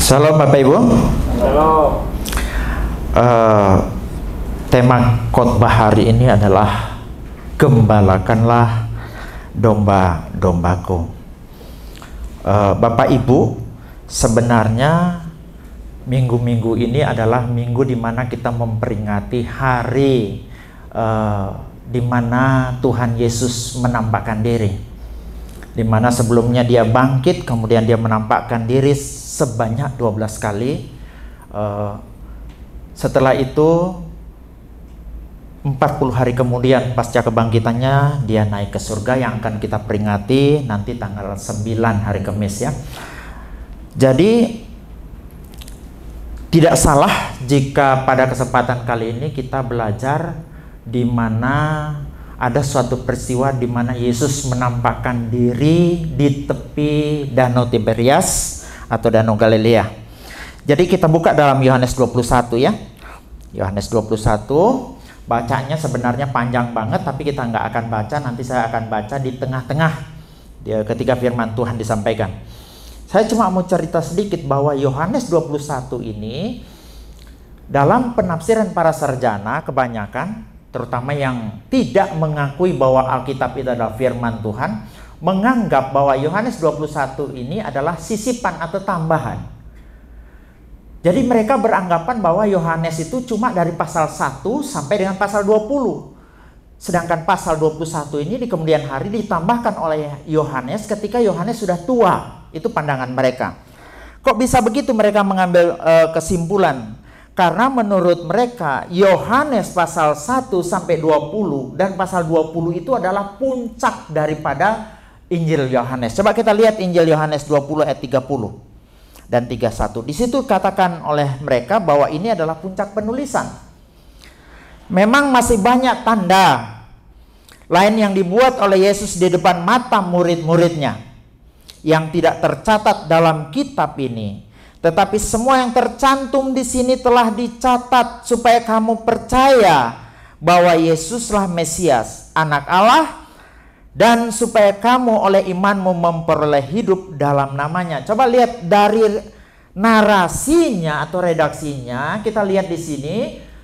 Salam Bapak Ibu. Halo. Tema khotbah hari ini adalah gembalakanlah domba-dombaku. Bapak Ibu, sebenarnya minggu-minggu ini adalah minggu di mana kita memperingati hari di mana Tuhan Yesus menampakkan diri, di mana sebelumnya dia bangkit, kemudian dia menampakkan diri sebanyak 12 kali. Setelah itu 40 hari kemudian pasca kebangkitannya dia naik ke surga yang akan kita peringati nanti tanggal 9 hari Kamis ya. Jadi tidak salah jika pada kesempatan kali ini kita belajar di mana ada suatu peristiwa di mana Yesus menampakkan diri di tepi Danau Tiberias atau Danau Galilea. Jadi kita buka dalam Yohanes 21 ya. Yohanes 21, bacanya sebenarnya panjang banget, tapi kita nggak akan baca, nanti saya akan baca di tengah-tengah ketika firman Tuhan disampaikan. Saya cuma mau cerita sedikit bahwa Yohanes 21 ini dalam penafsiran para sarjana kebanyakan, terutama yang tidak mengakui bahwa Alkitab itu adalah firman Tuhan, menganggap bahwa Yohanes 21 ini adalah sisipan atau tambahan. Jadi mereka beranggapan bahwa Yohanes itu cuma dari pasal 1 sampai dengan pasal 20. Sedangkan pasal 21 ini di kemudian hari ditambahkan oleh Yohanes ketika Yohanes sudah tua. Itu pandangan mereka. Kok bisa begitu mereka mengambil kesimpulan? Karena menurut mereka Yohanes pasal 1 sampai 20 dan pasal 20 itu adalah puncak daripada Injil Yohanes. Coba kita lihat Injil Yohanes 20 ayat 30 dan 31. Di situ katakan oleh mereka bahwa ini adalah puncak penulisan. Memang masih banyak tanda lain yang dibuat oleh Yesus di depan mata murid-muridnya yang tidak tercatat dalam kitab ini. Tetapi semua yang tercantum di sini telah dicatat supaya kamu percaya bahwa Yesuslah Mesias, Anak Allah, dan supaya kamu oleh imanmu memperoleh hidup dalam namanya. Coba lihat dari narasinya atau redaksinya, kita lihat di sini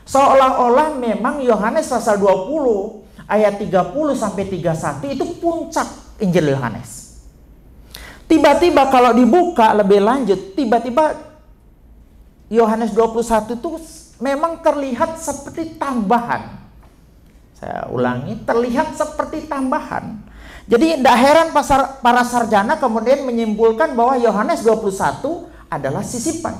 seolah-olah memang Yohanes pasal 20 ayat 30 sampai 31 itu puncak Injil Yohanes. Tiba-tiba kalau dibuka lebih lanjut, tiba-tiba Yohanes 21 itu memang terlihat seperti tambahan. Saya ulangi, terlihat seperti tambahan. Jadi tidak heran para sarjana kemudian menyimpulkan bahwa Yohanes 21 adalah sisipan.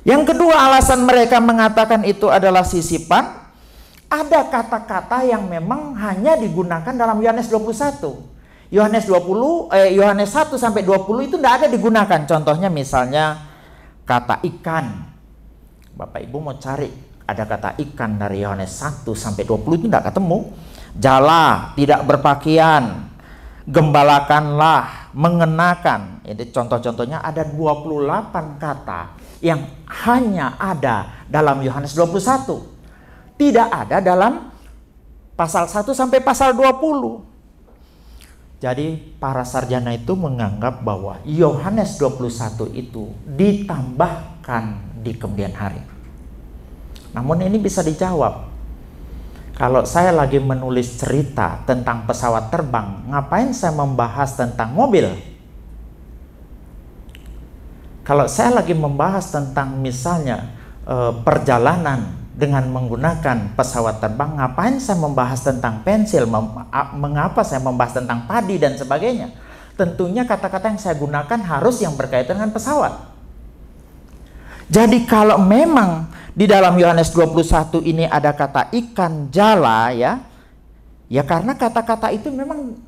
Yang kedua alasan mereka mengatakan itu adalah sisipan, ada kata-kata yang memang hanya digunakan dalam Yohanes 21. Yohanes 1 sampai 20 itu tidak ada digunakan. Contohnya misalnya kata ikan. Bapak Ibu mau cari ada kata ikan dari Yohanes 1 sampai 20 itu tidak ketemu. Jala, tidak berpakaian, gembalakanlah, mengenakan. Ini contoh-contohnya ada 28 kata yang hanya ada dalam Yohanes 21. Tidak ada dalam pasal 1 sampai pasal 20. Jadi para sarjana itu menganggap bahwa Yohanes 21 itu ditambahkan di kemudian hari. Namun ini bisa dijawab. Kalau saya lagi menulis cerita tentang pesawat terbang, ngapain saya membahas tentang mobil? Kalau saya lagi membahas tentang misalnya perjalanan dengan menggunakan pesawat terbang, ngapain saya membahas tentang pensil? Mengapa saya membahas tentang padi dan sebagainya? Tentunya kata-kata yang saya gunakan harus yang berkaitan dengan pesawat. Jadi kalau memang di dalam Yohanes 21 ini ada kata ikan jala ya karena kata-kata itu memang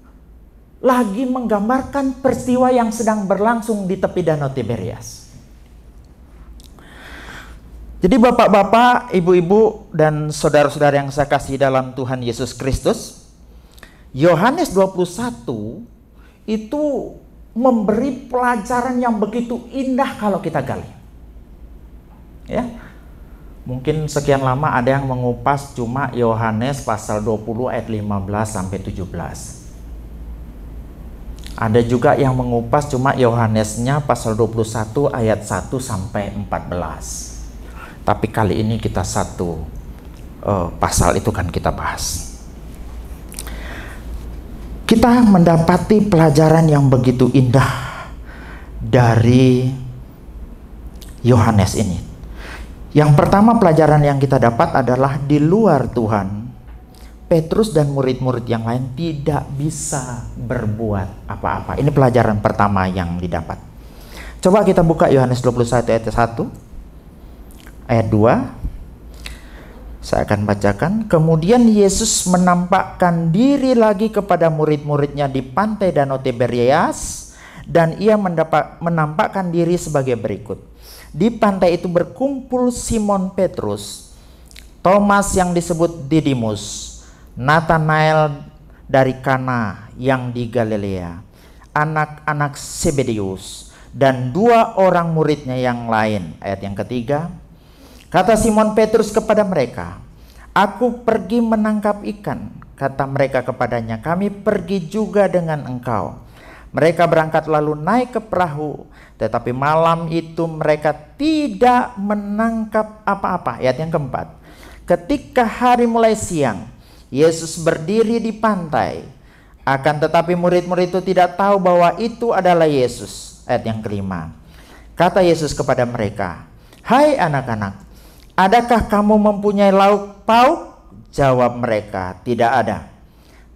lagi menggambarkan peristiwa yang sedang berlangsung di tepi Danau Tiberias. Jadi bapak-bapak, ibu-ibu, dan saudara-saudara yang saya kasih dalam Tuhan Yesus Kristus, Yohanes 21 itu memberi pelajaran yang begitu indah kalau kita gali. Ya, mungkin sekian lama ada yang mengupas cuma Yohanes pasal 20 ayat 15 sampai 17. Ada juga yang mengupas cuma Yohanesnya pasal 21 ayat 1 sampai 14. Tapi kali ini kita satu pasal itu kan kita bahas. Kita mendapati pelajaran yang begitu indah dari Yohanes ini. Yang pertama pelajaran yang kita dapat adalah di luar Tuhan, Petrus dan murid-murid yang lain tidak bisa berbuat apa-apa. Ini pelajaran pertama yang didapat. Coba kita buka Yohanes 21 ayat 1, ayat 2. Saya akan bacakan. Kemudian Yesus menampakkan diri lagi kepada murid-muridnya di pantai Danau Tiberias, dan ia menampakkan diri sebagai berikut. Di pantai itu berkumpul Simon Petrus, Thomas yang disebut Didimus, Nathanael dari Kana yang di Galilea, anak-anak Zebedeus, dan 2 orang muridnya yang lain. Ayat yang ketiga, kata Simon Petrus kepada mereka, "Aku pergi menangkap ikan." Kata mereka kepadanya, "Kami pergi juga dengan engkau." Mereka berangkat lalu naik ke perahu, tetapi malam itu mereka tidak menangkap apa-apa. Ayat yang keempat, ketika hari mulai siang, Yesus berdiri di pantai. Akan tetapi murid-murid itu tidak tahu bahwa itu adalah Yesus. Ayat yang kelima, kata Yesus kepada mereka, "Hai anak-anak, adakah kamu mempunyai lauk pauk?" Jawab mereka, "Tidak ada."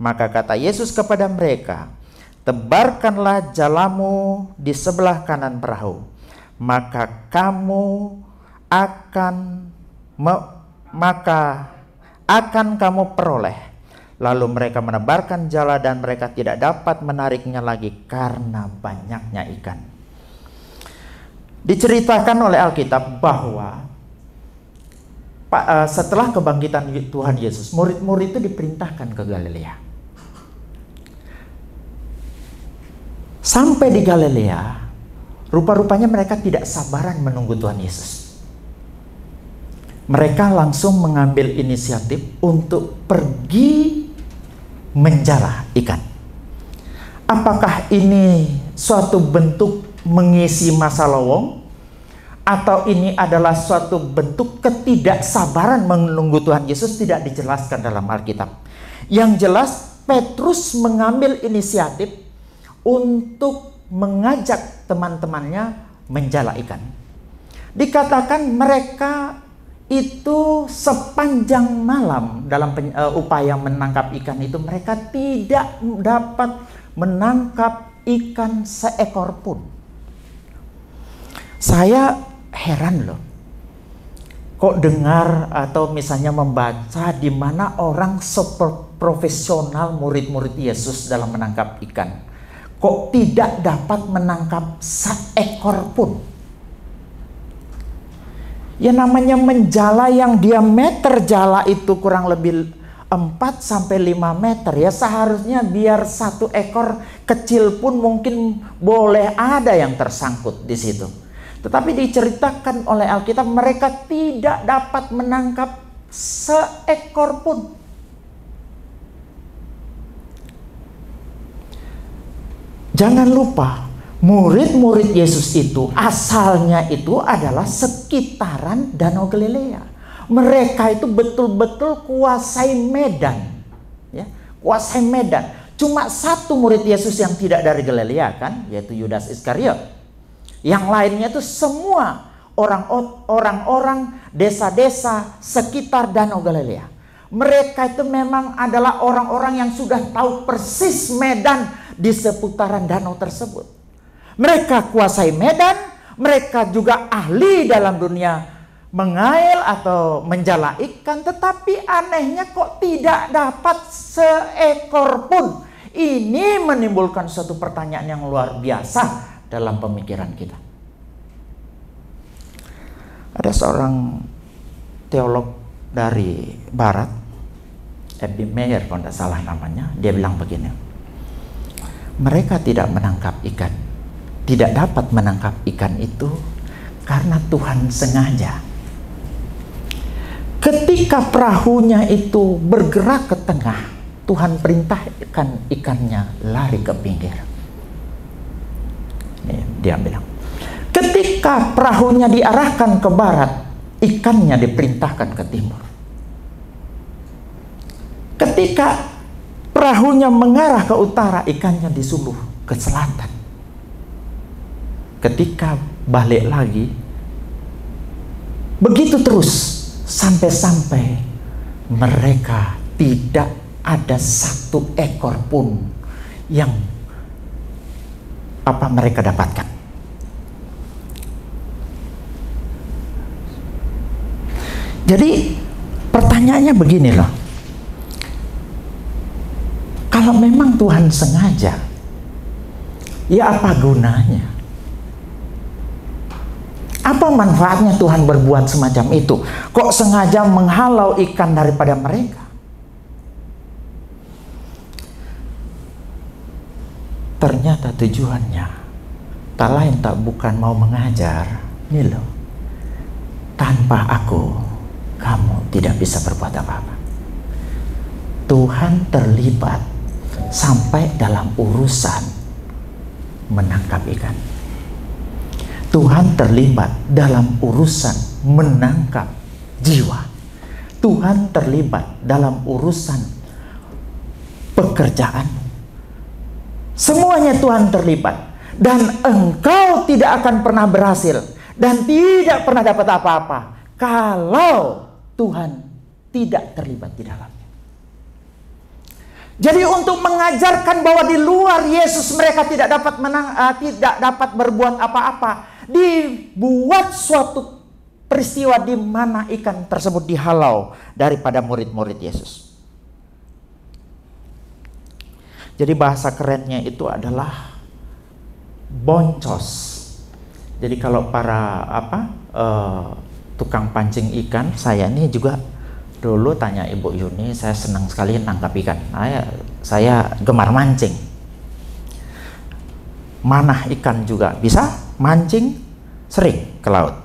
Maka kata Yesus kepada mereka, "Tebarkanlah jalamu di sebelah kanan perahu, maka kamu akan kamu peroleh." Lalu mereka menebarkan jala dan mereka tidak dapat menariknya lagi karena banyaknya ikan. Diceritakan oleh Alkitab bahwa setelah kebangkitan Tuhan Yesus, murid-murid itu diperintahkan ke Galilea. Sampai di Galilea, rupa-rupanya mereka tidak sabaran menunggu Tuhan Yesus. Mereka langsung mengambil inisiatif untuk pergi menjala ikan. Apakah ini suatu bentuk mengisi masa lowong, atau ini adalah suatu bentuk ketidaksabaran menunggu Tuhan Yesus? Tidak dijelaskan dalam Alkitab. Yang jelas Petrus mengambil inisiatif untuk mengajak teman-temannya menjala ikan. Dikatakan mereka itu sepanjang malam dalam upaya menangkap ikan itu, mereka tidak dapat menangkap ikan seekor pun. Saya heran loh, kok dengar atau misalnya membaca di mana orang super profesional murid-murid Yesus dalam menangkap ikan, kok tidak dapat menangkap seekor pun. Ya namanya menjala yang diameter jala itu kurang lebih 4-5 meter, ya seharusnya biar satu ekor kecil pun mungkin boleh ada yang tersangkut di situ. Tetapi diceritakan oleh Alkitab mereka tidak dapat menangkap seekor pun. Jangan lupa, murid-murid Yesus itu asalnya itu adalah sekitaran Danau Galilea. Mereka itu betul-betul kuasai medan, ya, kuasai medan. Cuma satu murid Yesus yang tidak dari Galilea kan, yaitu Yudas Iskariot. Yang lainnya itu semua orang-orang desa-desa sekitar Danau Galilea. Mereka itu memang adalah orang-orang yang sudah tahu persis medan di seputaran danau tersebut. Mereka kuasai medan, mereka juga ahli dalam dunia mengail atau menjala ikan, tetapi anehnya kok tidak dapat seekor pun. Ini menimbulkan suatu pertanyaan yang luar biasa dalam pemikiran kita. Ada seorang teolog dari barat, F.B. Meyer kalau tidak salah namanya, dia bilang begini, mereka tidak menangkap ikan, tidak dapat menangkap ikan itu karena Tuhan sengaja. Ketika perahunya itu bergerak ke tengah, Tuhan perintahkan ikannya lari ke pinggir. Nih, dia bilang, ketika perahunya diarahkan ke barat, ikannya diperintahkan ke timur. Ketika perahunya mengarah ke utara, ikannya disuruh ke selatan. Ketika balik lagi, begitu terus sampai-sampai mereka tidak ada satu ekor pun yang mereka dapatkan. Jadi pertanyaannya begini loh, kalau memang Tuhan sengaja, ya apa gunanya? Apa manfaatnya Tuhan berbuat semacam itu? Kok sengaja menghalau ikan daripada mereka? Ternyata tujuannya tak lain tak bukan mau mengajar, ini loh, tanpa aku kamu tidak bisa berbuat apa-apa. Tuhan terlibat sampai dalam urusan menangkap ikan. Tuhan terlibat dalam urusan menangkap jiwa. Tuhan terlibat dalam urusan pekerjaan. Semuanya Tuhan terlibat. Dan engkau tidak akan pernah berhasil dan tidak pernah dapat apa-apa kalau Tuhan tidak terlibat di dalamnya. Jadi untuk mengajarkan bahwa di luar Yesus mereka tidak dapat berbuat apa-apa, dibuat suatu peristiwa di mana ikan tersebut dihalau daripada murid-murid Yesus. Jadi bahasa kerennya itu adalah boncos. Jadi kalau para tukang pancing ikan, saya ini juga dulu tanya Ibu Yuni, saya senang sekali nangkap ikan. Saya gemar mancing. Manah ikan juga bisa, mancing sering ke laut.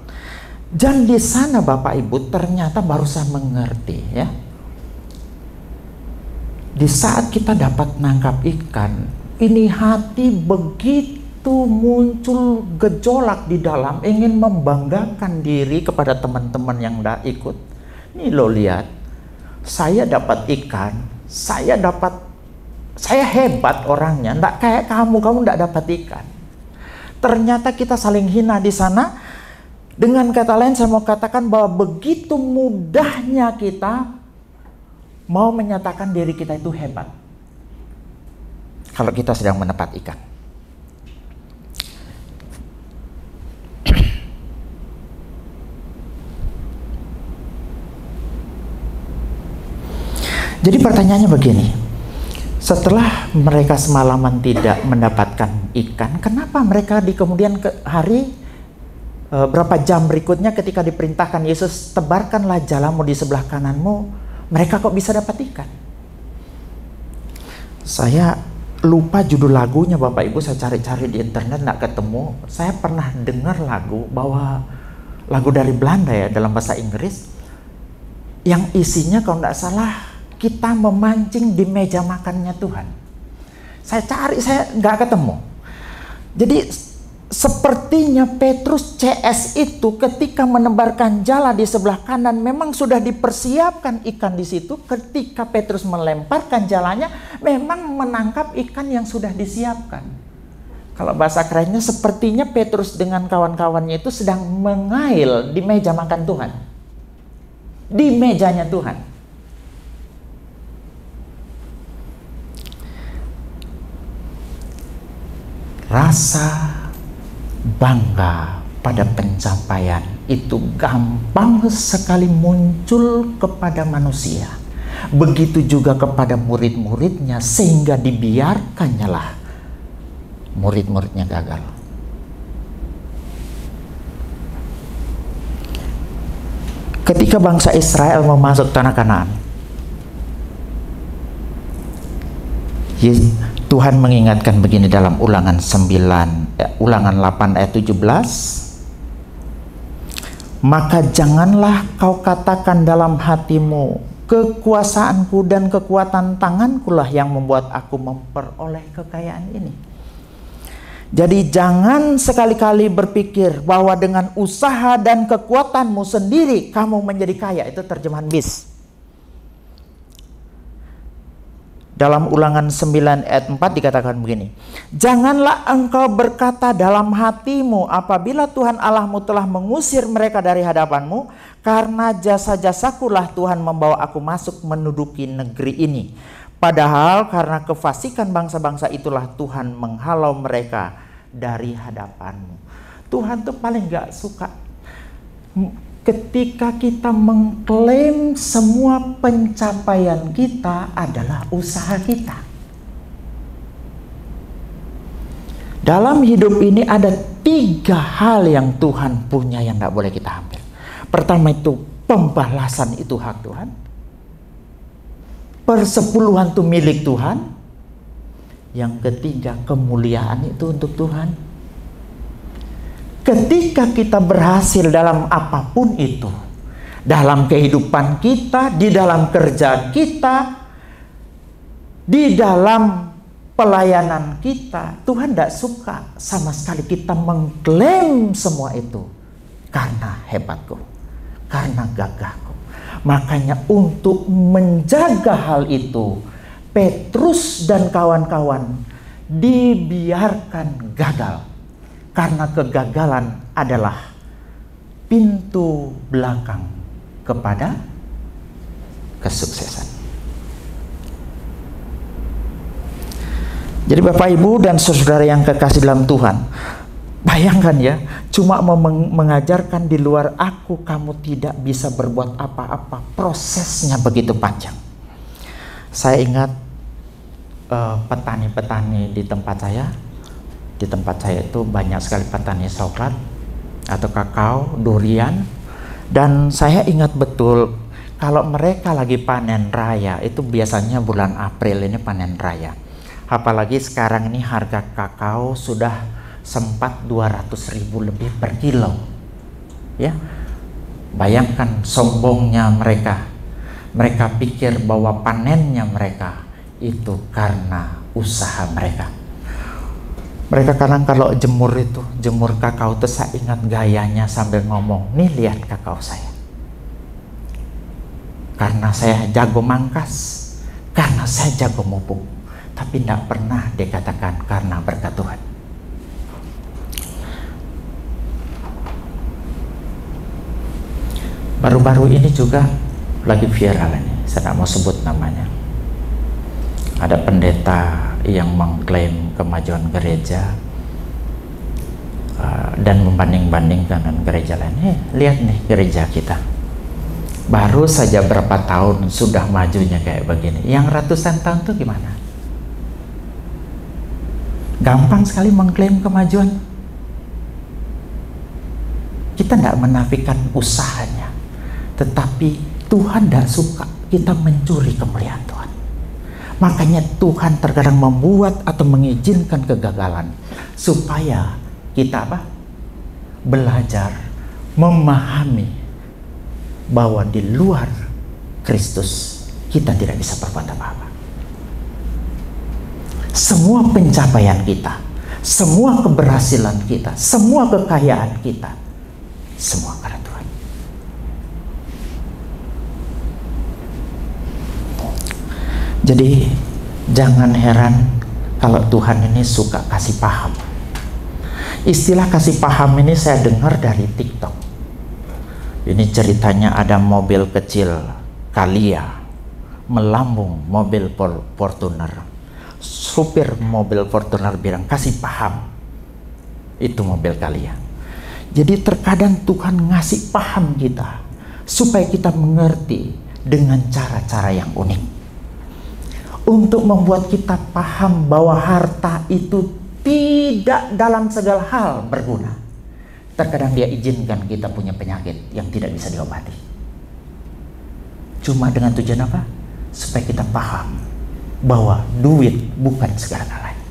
Dan di sana Bapak Ibu ternyata baru saya mengerti ya. Di saat kita dapat nangkap ikan, ini hati begitu muncul gejolak di dalam, ingin membanggakan diri kepada teman-teman yang tidak ikut. Ini lo lihat, saya dapat ikan, saya hebat orangnya, tidak kayak kamu tidak dapat ikan. Ternyata kita saling hina di sana. Dengan kata lain saya mau katakan bahwa begitu mudahnya kita mau menyatakan diri kita itu hebat kalau kita sedang menepat ikan. Jadi pertanyaannya begini, setelah mereka semalaman tidak mendapatkan ikan, kenapa mereka di kemudian hari berapa jam berikutnya ketika diperintahkan Yesus, tebarkanlah jalamu di sebelah kananmu, mereka kok bisa dapat ikan? Saya lupa judul lagunya Bapak Ibu, saya cari-cari di internet nggak ketemu. Saya pernah dengar lagu dari Belanda ya, dalam bahasa Inggris, yang isinya kalau nggak salah kita memancing di meja makannya Tuhan. Saya cari, saya nggak ketemu. Jadi sepertinya Petrus CS itu ketika menebarkan jala di sebelah kanan memang sudah dipersiapkan ikan di situ. Ketika Petrus melemparkan jalanya memang menangkap ikan yang sudah disiapkan. Kalau bahasa kerennya sepertinya Petrus dengan kawan-kawannya itu sedang mengail di meja makan Tuhan. Di mejanya Tuhan. Rasa bangga pada pencapaian itu gampang sekali muncul kepada manusia. Begitu juga kepada murid-muridnya, sehingga dibiarkannya lah murid-muridnya gagal. Ketika bangsa Israel mau masuk tanah Kanaan, Tuhan mengingatkan begini dalam Ulangan 8 ayat 17. Maka janganlah kau katakan dalam hatimu, kekuasaanku dan kekuatan tanganku lah yang membuat aku memperoleh kekayaan ini. Jadi jangan sekali-kali berpikir bahwa dengan usaha dan kekuatanmu sendiri kamu menjadi kaya. Itu terjemahan BIS. Dalam Ulangan 9 ayat 4 dikatakan begini. Janganlah engkau berkata dalam hatimu apabila Tuhan Allahmu telah mengusir mereka dari hadapanmu, karena jasa-jasakulah Tuhan membawa aku masuk menduduki negeri ini. Padahal karena kefasikan bangsa-bangsa itulah Tuhan menghalau mereka dari hadapanmu. Tuhan tuh paling gak suka ketika kita mengklaim semua pencapaian kita adalah usaha kita. Dalam hidup ini ada 3 hal yang Tuhan punya yang gak boleh kita ambil. Pertama itu pembalasan, itu hak Tuhan. Persepuluhan itu milik Tuhan. Yang ketiga, kemuliaan itu untuk Tuhan. Ketika kita berhasil dalam apapun itu, dalam kehidupan kita, di dalam kerja kita, di dalam pelayanan kita, Tuhan tidak suka sama sekali kita mengklaim semua itu karena hebatku, karena gagahku. Makanya untuk menjaga hal itu, Petrus dan kawan-kawan dibiarkan gagal. Karena kegagalan adalah pintu belakang kepada kesuksesan. Jadi Bapak Ibu dan saudara yang kekasih dalam Tuhan, bayangkan ya, cuma mengajarkan di luar aku kamu tidak bisa berbuat apa-apa. Prosesnya begitu panjang. Saya ingat petani-petani di tempat saya. Di tempat saya itu banyak sekali petani coklat atau kakao, durian. Dan saya ingat betul kalau mereka lagi panen raya, itu biasanya bulan April ini panen raya. Apalagi sekarang ini harga kakao sudah sempat 200.000 lebih per kilo. Ya, bayangkan sombongnya mereka. Mereka pikir bahwa panennya mereka itu karena usaha mereka. Mereka kadang kalau jemur kakao itu saya ingat gayanya sambil ngomong, nih lihat kakao saya. Karena saya jago mangkas, karena saya jago mupuk. Tapi tidak pernah dikatakan karena berkat Tuhan. Baru-baru ini juga lagi viral ini, saya tidak mau sebut namanya. Ada pendeta yang mengklaim kemajuan gereja dan membanding-bandingkan dengan gereja lain. Lihat nih gereja kita, baru saja berapa tahun sudah majunya kayak begini. Yang ratusan tahun tuh gimana? Gampang sekali mengklaim kemajuan. Kita tidak menafikan usahanya, tetapi Tuhan tidak suka kita mencuri kemuliaan Tuhan. Makanya Tuhan terkadang membuat atau mengizinkan kegagalan supaya kita belajar memahami bahwa di luar Kristus kita tidak bisa berbuat apa-apa. Semua pencapaian kita, semua keberhasilan kita, semua kekayaan kita, semua karena Tuhan. Jadi jangan heran kalau Tuhan ini suka kasih paham. Istilah kasih paham ini saya dengar dari TikTok. Ini ceritanya ada mobil kecil Calya melambung mobil Fortuner. Supir mobil Fortuner bilang kasih paham, itu mobil Calya. Jadi terkadang Tuhan ngasih paham kita supaya kita mengerti dengan cara-cara yang unik. Untuk membuat kita paham bahwa harta itu tidak dalam segala hal berguna. Terkadang dia izinkan kita punya penyakit yang tidak bisa diobati. Cuma dengan tujuan apa? Supaya kita paham bahwa duit bukan segala-galanya.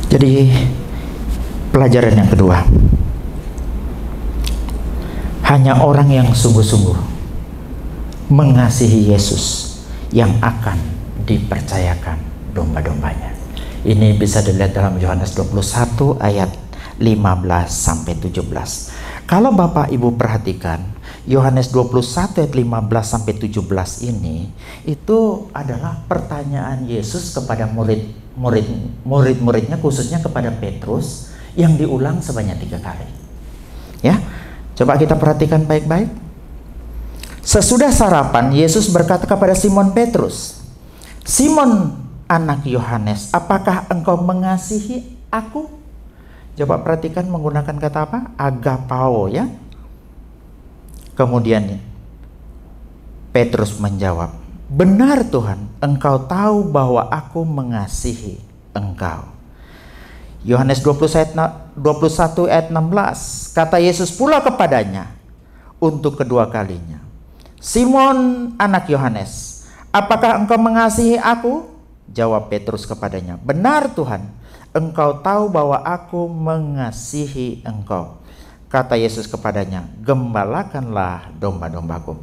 Jadi pelajaran yang kedua, hanya orang yang sungguh-sungguh mengasihi Yesus yang akan dipercayakan domba-dombanya. Ini bisa dilihat dalam Yohanes 21 ayat 15 sampai 17. Kalau Bapak Ibu perhatikan, Yohanes 21 ayat 15 sampai 17 ini itu adalah pertanyaan Yesus kepada murid-muridnya, khususnya kepada Petrus, yang diulang sebanyak 3 kali. Ya, coba kita perhatikan baik-baik. Sesudah sarapan, Yesus berkata kepada Simon Petrus, "Simon, anak Yohanes, apakah engkau mengasihi aku?" Coba perhatikan menggunakan kata apa? Agapao, ya. Kemudian Petrus menjawab, "Benar Tuhan, engkau tahu bahwa aku mengasihi engkau." Yohanes 21 ayat 16, kata Yesus pula kepadanya untuk kedua kalinya, "Simon anak Yohanes, apakah engkau mengasihi aku?" Jawab Petrus kepadanya, "Benar Tuhan, engkau tahu bahwa aku mengasihi engkau." Kata Yesus kepadanya, "Gembalakanlah domba-dombaku."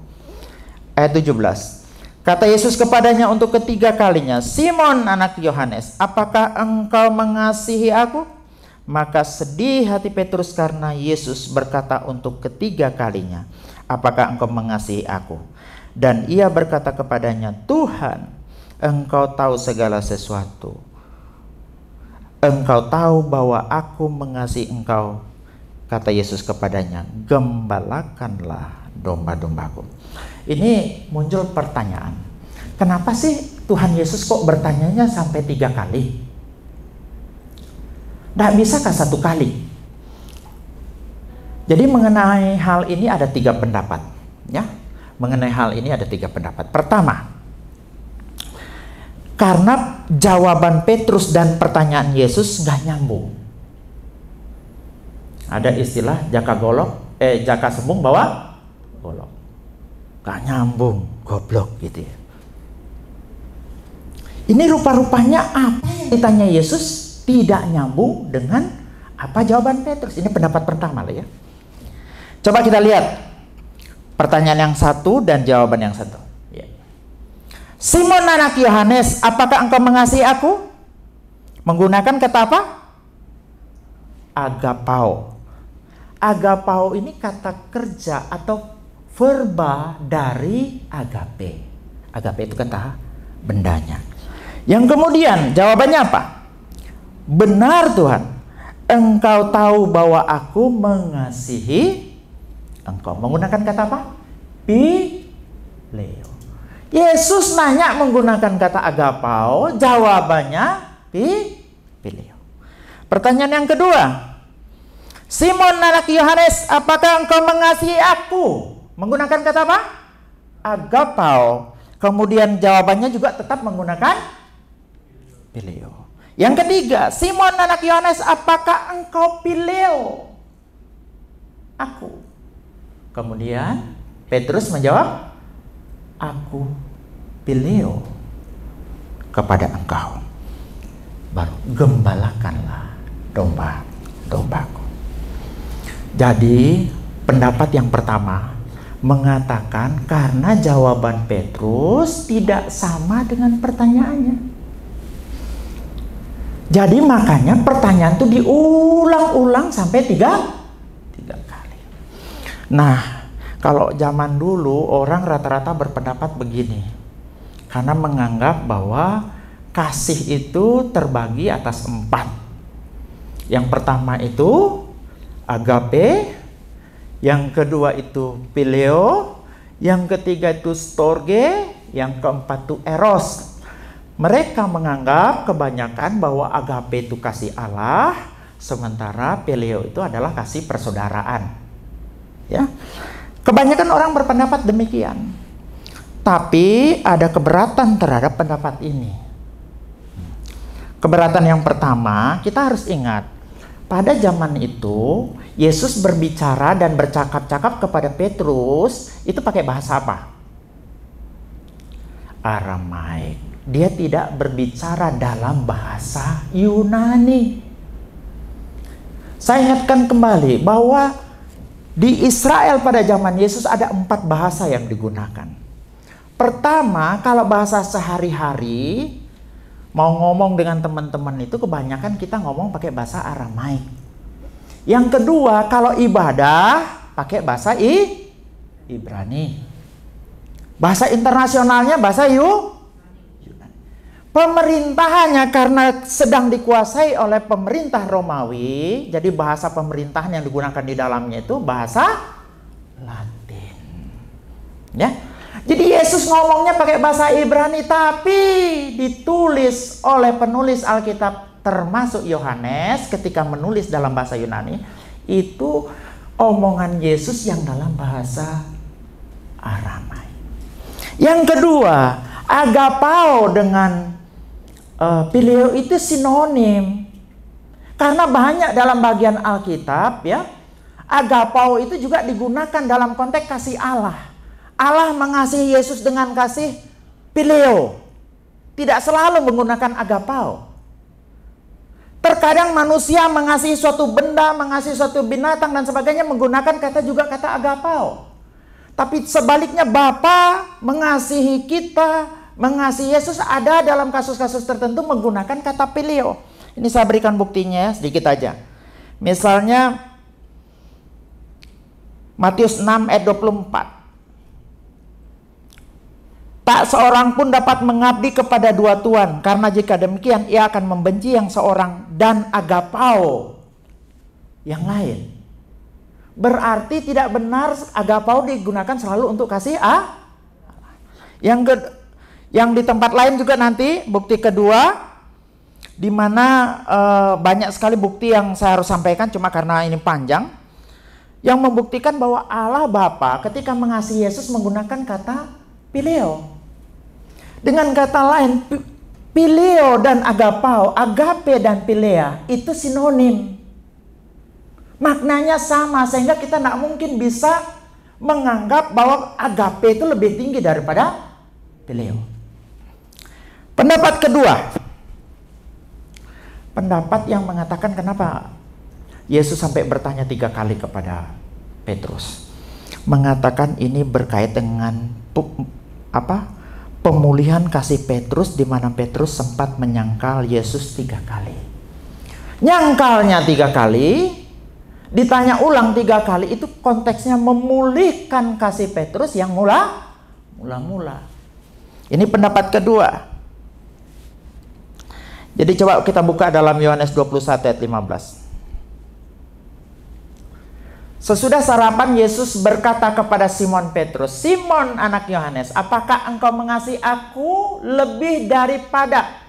Ayat 17, kata Yesus kepadanya untuk ketiga kalinya, "Simon anak Yohanes, apakah engkau mengasihi aku?" Maka sedih hati Petrus karena Yesus berkata untuk ketiga kalinya, "Apakah engkau mengasihi aku?" Dan ia berkata kepadanya, "Tuhan, engkau tahu segala sesuatu. Engkau tahu bahwa aku mengasihi engkau." Kata Yesus kepadanya, "Gembalakanlah domba-dombaku." Ini muncul pertanyaan, kenapa sih Tuhan Yesus kok bertanyanya sampai 3 kali? Tidak bisakah 1 kali? Jadi mengenai hal ini ada 3 pendapat, ya. Mengenai hal ini ada 3 pendapat. Pertama, karena jawaban Petrus dan pertanyaan Yesus nggak nyambung. Ada istilah jaka sembung bawa golok. Nggak nyambung, goblok gitu ya. Ini rupa-rupanya apa yang ditanya Yesus tidak nyambung dengan apa jawaban Petrus. Ini pendapat pertama lah ya. Coba kita lihat pertanyaan yang satu dan jawaban yang satu. Ya. "Simon anak Yohanes, apakah engkau mengasihi aku?" Menggunakan kata apa? Agapao. Agapao ini kata kerja atau verba dari agape. Agape itu kata bendanya. Yang kemudian jawabannya apa? "Benar Tuhan, engkau tahu bahwa aku mengasihi engkau." Menggunakan kata apa? Phileo. Yesus nanya menggunakan kata agapao, jawabannya Phileo. Pertanyaan yang kedua, "Simon anak Yohanes, apakah engkau mengasihi aku?" Menggunakan kata apa? Agapao. Kemudian jawabannya juga tetap menggunakan Phileo. Yang ketiga, "Simon anak Yohanes, apakah engkau Phileo aku?" Kemudian Petrus menjawab, "Aku Phileo kepada engkau." Baru, "Gembalakanlah domba-dombaku." Jadi pendapat yang pertama mengatakan karena jawaban Petrus tidak sama dengan pertanyaannya. Jadi makanya pertanyaan itu diulang-ulang sampai tiga kali. Nah, kalau zaman dulu orang rata-rata berpendapat begini, karena menganggap bahwa kasih itu terbagi atas 4. Yang pertama itu agape, yang kedua itu phileo, yang ketiga itu storge, yang keempat itu eros. Mereka menganggap kebanyakan bahwa agape itu kasih Allah, sementara phileo itu adalah kasih persaudaraan. Ya, kebanyakan orang berpendapat demikian. Tapi ada keberatan terhadap pendapat ini. Keberatan yang pertama, kita harus ingat, pada zaman itu Yesus berbicara dan bercakap-cakap kepada Petrus itu pakai bahasa apa? Aramaik. Dia tidak berbicara dalam bahasa Yunani. Saya ingatkan kembali bahwa di Israel pada zaman Yesus ada 4 bahasa yang digunakan. Pertama, kalau bahasa sehari-hari, mau ngomong dengan teman-teman itu kebanyakan kita ngomong pakai bahasa Aramaik. Yang kedua, kalau ibadah pakai bahasa Ibrani. Bahasa internasionalnya bahasa Yunani. Pemerintahannya karena sedang dikuasai oleh pemerintah Romawi, jadi bahasa pemerintahan yang digunakan di dalamnya itu bahasa Latin. Ya. Jadi Yesus ngomongnya pakai bahasa Ibrani, tapi ditulis oleh penulis Alkitab termasuk Yohanes ketika menulis dalam bahasa Yunani, itu omongan Yesus yang dalam bahasa Aramai. Yang kedua, agapao dengan phileo itu sinonim. Karena banyak dalam bagian Alkitab ya, agapao itu juga digunakan dalam konteks kasih Allah. Allah mengasihi Yesus dengan kasih phileo. Tidak selalu menggunakan agapao. Terkadang manusia mengasihi suatu benda, mengasihi suatu binatang dan sebagainya menggunakan kata agapao. Tapi sebaliknya Bapa mengasihi kita, mengasihi Yesus ada dalam kasus-kasus tertentu menggunakan kata phileo. Ini saya berikan buktinya sedikit aja. Misalnya Matius 6 ayat 24. Tak seorang pun dapat mengabdi kepada dua tuan, karena jika demikian ia akan membenci yang seorang dan agapao yang lain. Berarti tidak benar agapao digunakan selalu untuk kasih Allah. Yang di tempat lain juga nanti bukti kedua, di mana banyak sekali bukti yang saya harus sampaikan cuma karena ini panjang, yang membuktikan bahwa Allah Bapa ketika mengasihi Yesus menggunakan kata phileo. Dengan kata lain, phileo dan agapao, agape dan philea itu sinonim. Maknanya sama, sehingga kita tidak mungkin bisa menganggap bahwa agape itu lebih tinggi daripada phileo. Pendapat kedua, pendapat yang mengatakan kenapa Yesus sampai bertanya 3 kali kepada Petrus, mengatakan ini berkait dengan pemulihan kasih Petrus, di mana Petrus sempat menyangkal Yesus 3 kali. Nyangkalnya 3 kali, ditanya ulang 3 kali, itu konteksnya memulihkan kasih Petrus yang mula-mula. Ini pendapat kedua. Jadi coba kita buka dalam Yohanes 21 ayat 15. Sesudah sarapan, Yesus berkata kepada Simon Petrus, "Simon anak Yohanes, apakah engkau mengasihi aku lebih daripada..."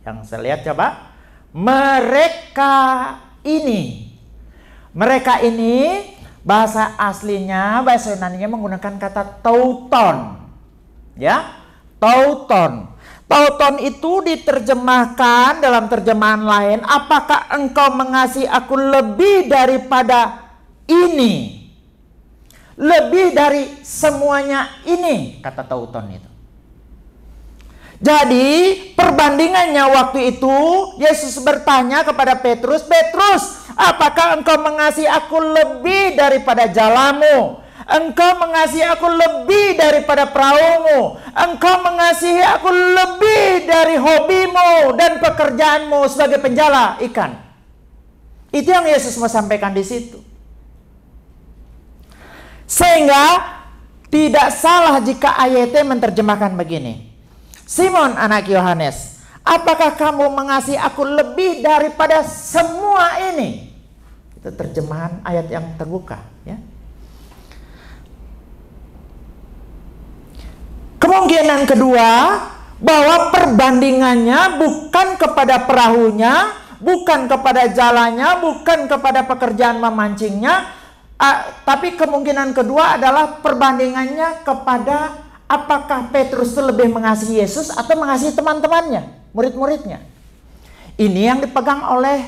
Yang saya lihat coba, mereka ini. Mereka ini bahasa aslinya, bahasa Yunaninya menggunakan kata tauton. Ya, tauton. Tauton itu diterjemahkan dalam terjemahan lain, apakah engkau mengasihi aku lebih daripada ini, lebih dari semuanya ini, kata tauton itu. Jadi perbandingannya waktu itu Yesus bertanya kepada Petrus, "Petrus, apakah engkau mengasihi aku lebih daripada jalamu? Engkau mengasihi aku lebih daripada perahumu? Engkau mengasihi aku lebih dari hobimu dan pekerjaanmu sebagai penjala ikan?" Itu yang Yesus mau sampaikan di situ. Sehingga tidak salah jika ayat menerjemahkan begini, "Simon anak Yohanes, apakah kamu mengasihi aku lebih daripada semua ini?" Itu terjemahan ayat yang terbuka ya. Kemungkinan kedua, bahwa perbandingannya bukan kepada perahunya, bukan kepada jalannya, bukan kepada pekerjaan memancingnya, tapi kemungkinan kedua adalah perbandingannya kepada apakah Petrus itu lebih mengasihi Yesus atau mengasihi teman-temannya, murid-muridnya. Ini yang dipegang oleh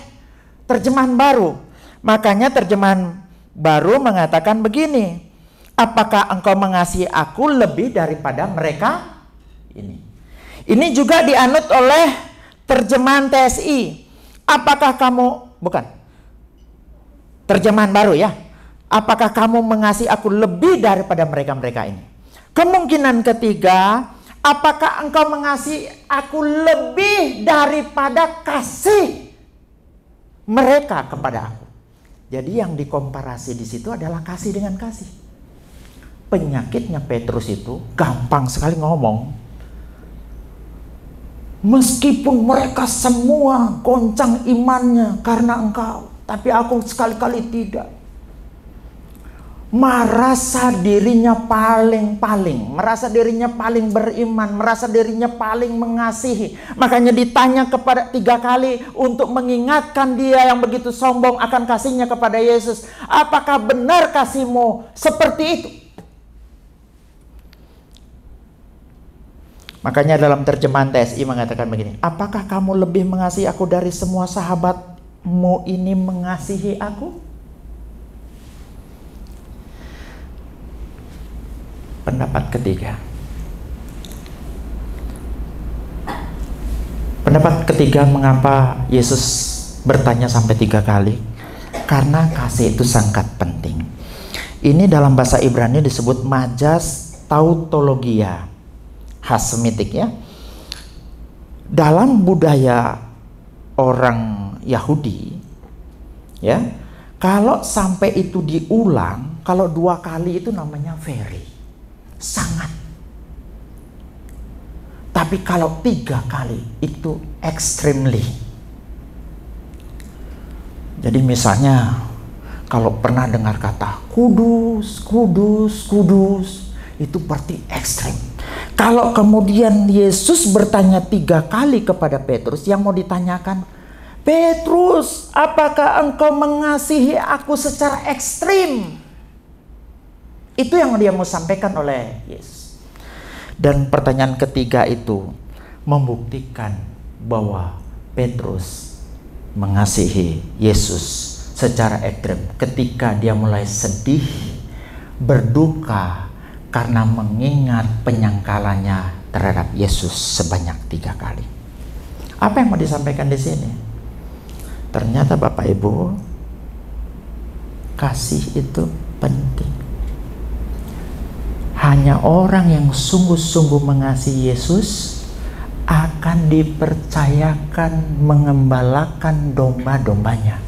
terjemahan baru. Makanya terjemahan baru mengatakan begini, "Apakah engkau mengasihi aku lebih daripada mereka ini?" Ini juga dianut oleh terjemahan TSI. Apakah kamu, bukan, terjemahan baru ya. "Apakah kamu mengasihi aku lebih daripada mereka-mereka ini?" Kemungkinan ketiga, apakah engkau mengasihi aku lebih daripada kasih mereka kepada aku? Jadi yang dikomparasi di situ adalah kasih dengan kasih. Penyakitnya Petrus itu gampang sekali ngomong. Meskipun mereka semua goncang imannya karena engkau, tapi aku sekali-kali tidak. Merasa dirinya paling, merasa dirinya paling beriman, merasa dirinya paling mengasihi. Makanya ditanya kepada 3 kali untuk mengingatkan dia yang begitu sombong akan kasihnya kepada Yesus. Apakah benar kasihmu seperti itu? Makanya dalam terjemahan TSI mengatakan begini, apakah kamu lebih mengasihi aku dari semua sahabatmu ini mengasihi aku? Pendapat ketiga, mengapa Yesus bertanya sampai 3 kali? Karena kasih itu sangat penting. Ini dalam bahasa Ibrani disebut majas tautologia, khas Semitik ya. Dalam budaya orang Yahudi ya, kalau sampai itu diulang, kalau 2 kali itu namanya very, sangat. Tapi kalau 3 kali itu extremely. Jadi misalnya kalau pernah dengar kata kudus, kudus, kudus, itu berarti ekstrim. Kalau kemudian Yesus bertanya 3 kali kepada Petrus, yang mau ditanyakan, Petrus, apakah engkau mengasihi aku secara ekstrim? Itu yang dia mau sampaikan oleh Yesus. Dan pertanyaan ketiga itu membuktikan bahwa Petrus mengasihi Yesus secara ekstrem ketika dia mulai sedih, berduka karena mengingat penyangkalannya terhadap Yesus sebanyak 3 kali. Apa yang mau disampaikan di sini? Ternyata Bapak Ibu, kasih itu penting. Hanya orang yang sungguh-sungguh mengasihi Yesus akan dipercayakan mengembalakan domba-dombanya.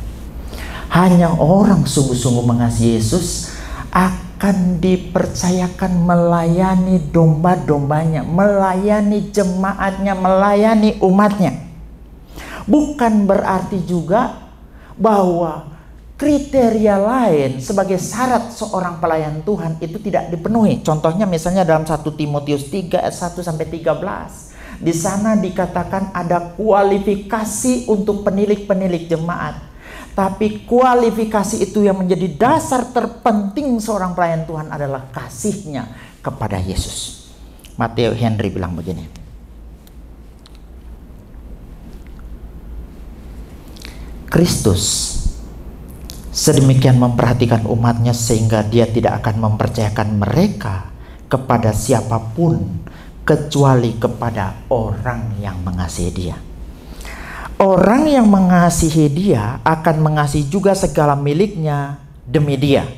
Hanya orang sungguh-sungguh mengasihi Yesus akan dipercayakan melayani domba-dombanya, melayani jemaatnya, melayani umatnya. Bukan berarti juga bahwa kriteria lain sebagai syarat seorang pelayan Tuhan itu tidak dipenuhi. Contohnya misalnya dalam 1 Timotius 3 ayat 1 sampai 13. Di sana dikatakan ada kualifikasi untuk penilik-penilik jemaat. Tapi kualifikasi itu yang menjadi dasar terpenting seorang pelayan Tuhan adalah kasihnya kepada Yesus. Matthew Henry bilang begini, Kristus sedemikian memperhatikan umatnya sehingga dia tidak akan mempercayakan mereka kepada siapapun kecuali kepada orang yang mengasihi dia. Orang yang mengasihi dia akan mengasihi juga segala miliknya demi dia.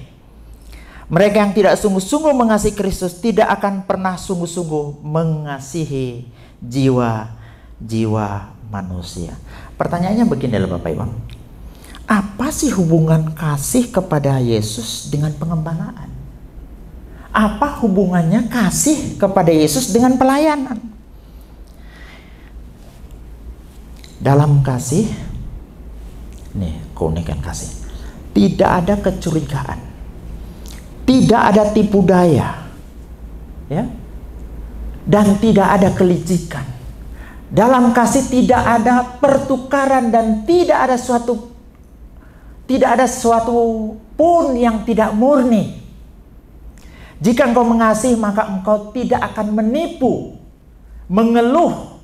Mereka yang tidak sungguh-sungguh mengasihi Kristus tidak akan pernah sungguh-sungguh mengasihi jiwa-jiwa manusia. Pertanyaannya begini loh Bapak Ibu. Apa sih hubungan kasih kepada Yesus dengan pengembalaan? Apa hubungannya kasih kepada Yesus dengan pelayanan? Dalam kasih, nih keunikan kasih, tidak ada kecurigaan, tidak ada tipu daya, ya, dan tidak ada kelicikan. Dalam kasih tidak ada pertukaran dan tidak ada suatu pun yang tidak murni. Jika engkau mengasihi, maka engkau tidak akan menipu, mengeluh,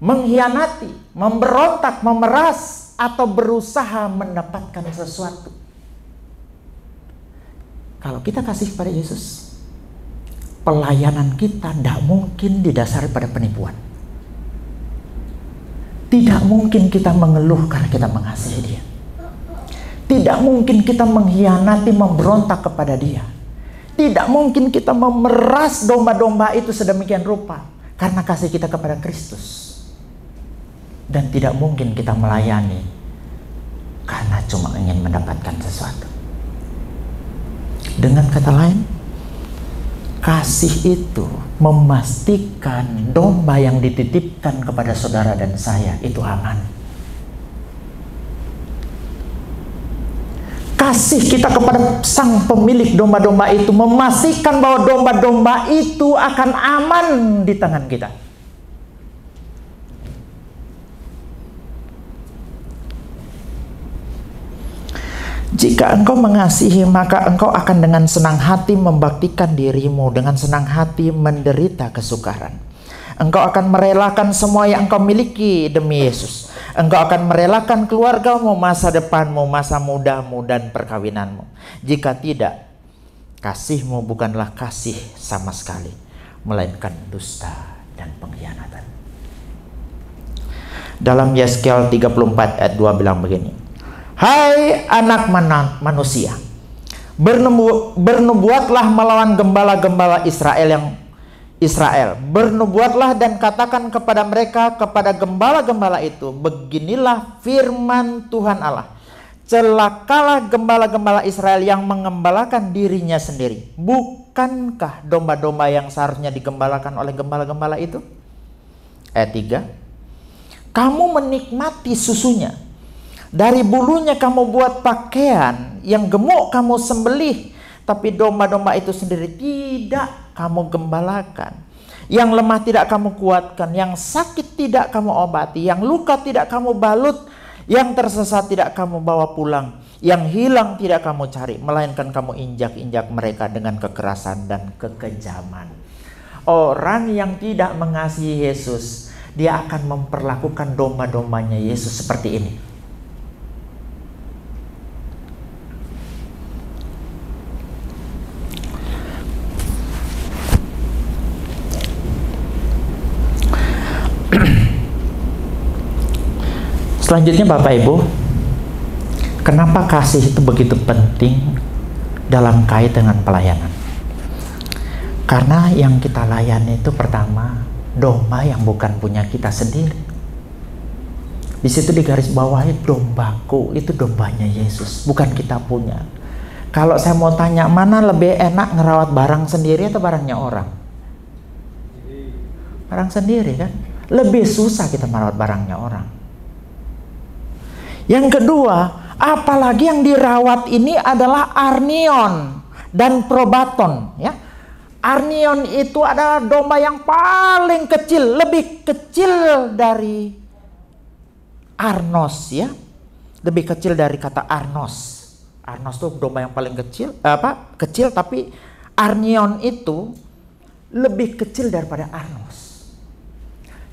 mengkhianati, memberontak, memeras, atau berusaha mendapatkan sesuatu. Kalau kita kasih kepada Yesus, pelayanan kita tidak mungkin didasari pada penipuan. Tidak mungkin kita mengeluh karena kita mengasihi dia. Tidak mungkin kita mengkhianati, memberontak kepada dia. Tidak mungkin kita memeras domba-domba itu sedemikian rupa karena kasih kita kepada Kristus. Dan tidak mungkin kita melayani karena cuma ingin mendapatkan sesuatu. Dengan kata lain, kasih itu memastikan domba yang dititipkan kepada saudara dan saya itu aman. Kasih kita kepada sang pemilik domba-domba itu memastikan bahwa domba-domba itu akan aman di tangan kita. Jika engkau mengasihi, maka engkau akan dengan senang hati membaktikan dirimu, dengan senang hati menderita kesukaran. Engkau akan merelakan semua yang engkau miliki demi Yesus. Engkau akan merelakan keluargamu, masa depanmu, masa mudamu, dan perkawinanmu. Jika tidak, kasihmu bukanlah kasih sama sekali, melainkan dusta dan pengkhianatan. Dalam Yeskiel 34 ayat 2 bilang begini, hai anak manusia, bernubuatlah melawan gembala-gembala Israel, bernubuatlah dan katakan kepada mereka, kepada gembala-gembala itu, beginilah firman Tuhan Allah, celakalah gembala-gembala Israel yang mengembalakan dirinya sendiri. Bukankah domba-domba yang seharusnya digembalakan oleh gembala-gembala itu? Ayat 3, kamu menikmati susunya, dari bulunya kamu buat pakaian, yang gemuk kamu sembelih, tapi domba-domba itu sendiri tidak kamu gembalakan. Yang lemah tidak kamu kuatkan, yang sakit tidak kamu obati, yang luka tidak kamu balut, yang tersesat tidak kamu bawa pulang, yang hilang tidak kamu cari, melainkan kamu injak-injak mereka dengan kekerasan dan kekejaman. Orang yang tidak mengasihi Yesus, dia akan memperlakukan domba-dombanya Yesus seperti ini. Selanjutnya Bapak Ibu, kenapa kasih itu begitu penting dalam kait dengan pelayanan? Karena yang kita layani itu pertama domba yang bukan punya kita sendiri. Di situ di garis bawahi, dombaku itu dombanya Yesus, bukan kita punya. Kalau saya mau tanya, mana lebih enak ngerawat barang sendiri atau barangnya orang? Barang sendiri kan? Lebih susah kita merawat barangnya orang. Yang kedua, apalagi yang dirawat ini adalah arnion dan probaton, ya. Arnion itu adalah domba yang paling kecil, lebih kecil dari arnos, ya. Lebih kecil dari kata arnos. Arnos itu domba yang paling kecil, kecil, tapi arnion itu lebih kecil daripada arnos.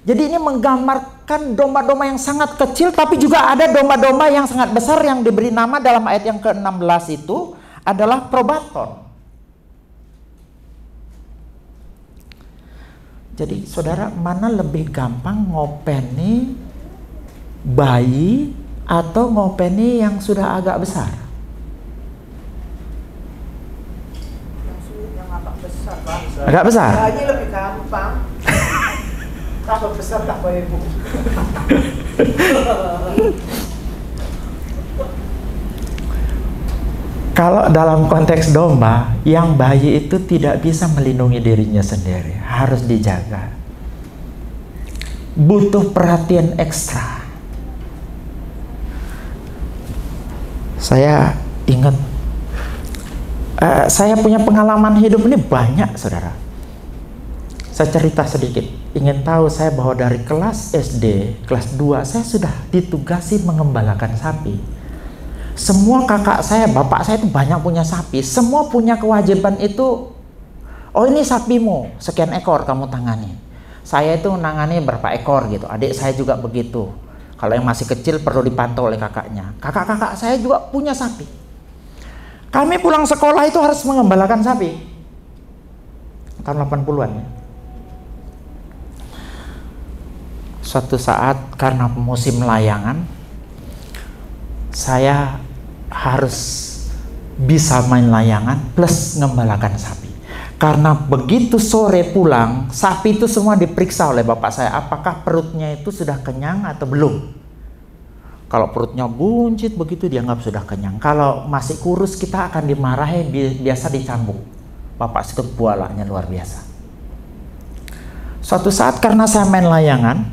Jadi ini menggambarkan domba-domba yang sangat kecil, tapi juga ada domba-domba yang sangat besar yang diberi nama dalam ayat yang ke-16 itu adalah probaton. Jadi saudara, mana lebih gampang ngopeni bayi atau ngopeni yang sudah agak besar? Yang agak besar, Pak. Agak besar? Bayi lebih gampang. Tambah besar tambah ibu. Kalau dalam konteks domba, yang bayi itu tidak bisa melindungi dirinya sendiri, harus dijaga. Butuh perhatian ekstra. Saya ingat, saya punya pengalaman hidup ini banyak, saudara. Saya cerita sedikit. Ingin tahu saya bahwa dari kelas SD, kelas 2, saya sudah ditugasi mengembalakan sapi. Semua kakak saya, bapak saya itu banyak punya sapi. Semua punya kewajiban itu, oh ini sapimu, sekian ekor kamu tangani. Saya itu nangani berapa ekor gitu. Adik saya juga begitu. Kalau yang masih kecil perlu dipantau oleh kakaknya. Kakak-kakak saya juga punya sapi. Kami pulang sekolah itu harus mengembalakan sapi. Tahun 80-an ya. Suatu saat karena musim layangan, saya harus bisa main layangan plus ngembalakan sapi. Karena begitu sore pulang, sapi itu semua diperiksa oleh bapak saya, apakah perutnya itu sudah kenyang atau belum. Kalau perutnya buncit begitu dianggap sudah kenyang. Kalau masih kurus kita akan dimarahi, biasa dicambuk. Bapak itu bualanya luar biasa. Suatu saat karena saya main layangan,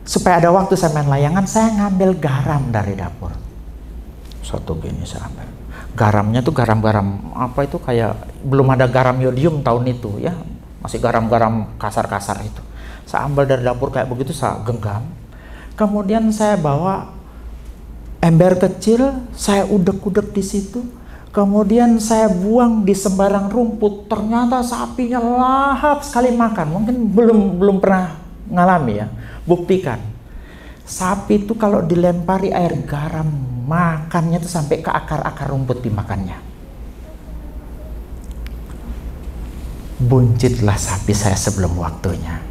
supaya ada waktu saya main layangan, saya ngambil garam dari dapur. Suatu gini saya ambil. Garamnya tuh garam-garam apa itu, kayak belum ada garam yodium tahun itu ya, masih garam-garam kasar-kasar itu. Saya ambil dari dapur kayak begitu, saya genggam. Kemudian saya bawa ember kecil, saya udek-udek di situ. Kemudian saya buang di sembarang rumput. Ternyata sapinya lahap sekali makan. Mungkin belum pernah ngalami ya. Buktikan. Sapi itu kalau dilempari air garam, makannya tuh sampai ke akar-akar rumput dimakannya. Buncitlah sapi saya sebelum waktunya.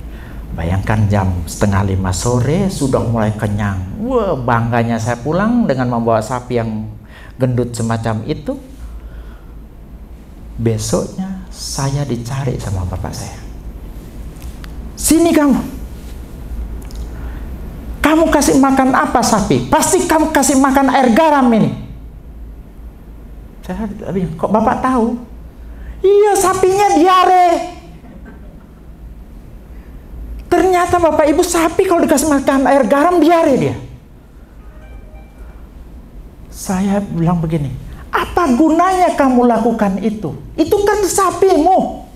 Bayangkan jam 4:30 sore sudah mulai kenyang. Wah, bangganya saya pulang dengan membawa sapi yang gendut semacam itu. Besoknya saya dicari sama bapak saya. Sini kamu. Kamu kasih makan apa sapi? Pasti kamu kasih makan air garam ini. Saya bilang, kok bapak tahu? Iya, sapinya diare. Ternyata bapak ibu, sapi kalau dikasih makan air garam diare dia. Saya bilang begini, apa gunanya kamu lakukan itu? Itu kan sapimu.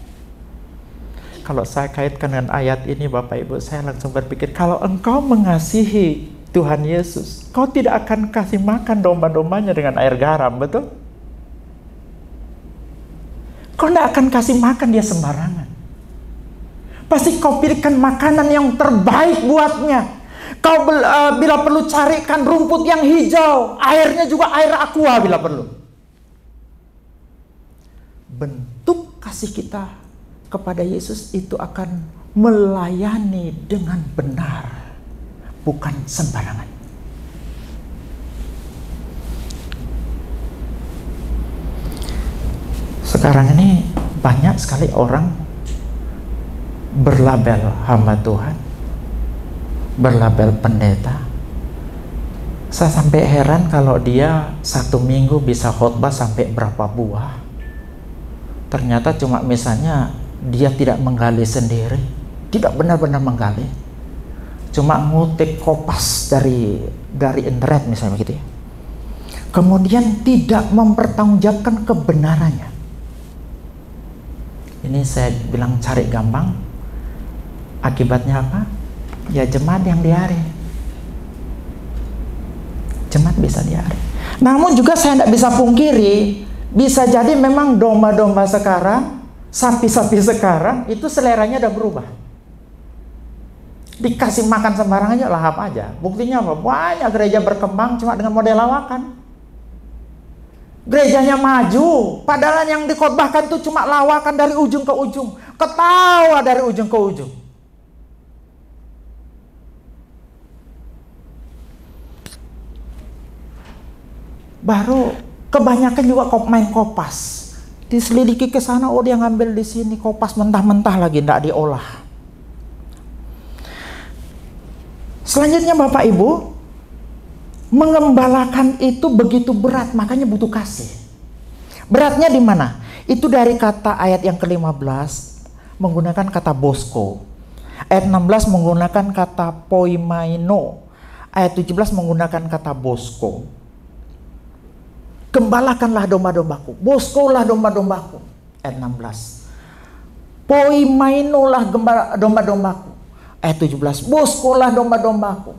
Kalau saya kaitkan dengan ayat ini Bapak Ibu, saya langsung berpikir, kalau engkau mengasihi Tuhan Yesus, kau tidak akan kasih makan domba-dombanya dengan air garam, betul? Kau tidak akan kasih makan dia sembarangan. Pasti kau pilihkan makanan yang terbaik buatnya. Kau bila perlu carikan rumput yang hijau, airnya juga air aqua bila perlu. Bentuk kasih kita kepada Yesus itu akan melayani dengan benar, bukan sembarangan. Sekarang ini banyak sekali orang berlabel hamba Tuhan, berlabel pendeta. Saya sampai heran kalau dia 1 minggu bisa khotbah sampai berapa buah. Ternyata cuma misalnya dia tidak menggali sendiri, tidak benar-benar menggali, cuma ngutip kopas dari internet misalnya begitu ya. Kemudian tidak mempertanggungjawabkan kebenarannya. Ini saya bilang cari gampang. Akibatnya apa? Ya jemaat yang diare. Jemaat bisa diare. Namun juga saya tidak bisa pungkiri, bisa jadi memang domba-domba sekarang, sapi-sapi sekarang itu seleranya udah berubah. Dikasih makan sembarangan aja, lahap aja. Buktinya apa? Banyak gereja berkembang cuma dengan model lawakan. Gerejanya maju, padahal yang dikhotbahkan itu cuma lawakan dari ujung ke ujung, ketawa dari ujung ke ujung. Baru kebanyakan juga main kopas. Diselidiki ke sana, oh dia ngambil di sini kopas mentah-mentah lagi, tidak diolah. Selanjutnya Bapak Ibu, mengembalakan itu begitu berat, makanya butuh kasih. Beratnya di mana? Itu dari kata ayat yang ke-15 menggunakan kata bosko. Ayat 16 menggunakan kata poimaino. Ayat 17 menggunakan kata bosko. Gembalakanlah domba-dombaku, boskolah domba-dombaku. Ayat 16. Poimainolah domba-dombaku. Ayat 17. Boskolah domba-dombaku.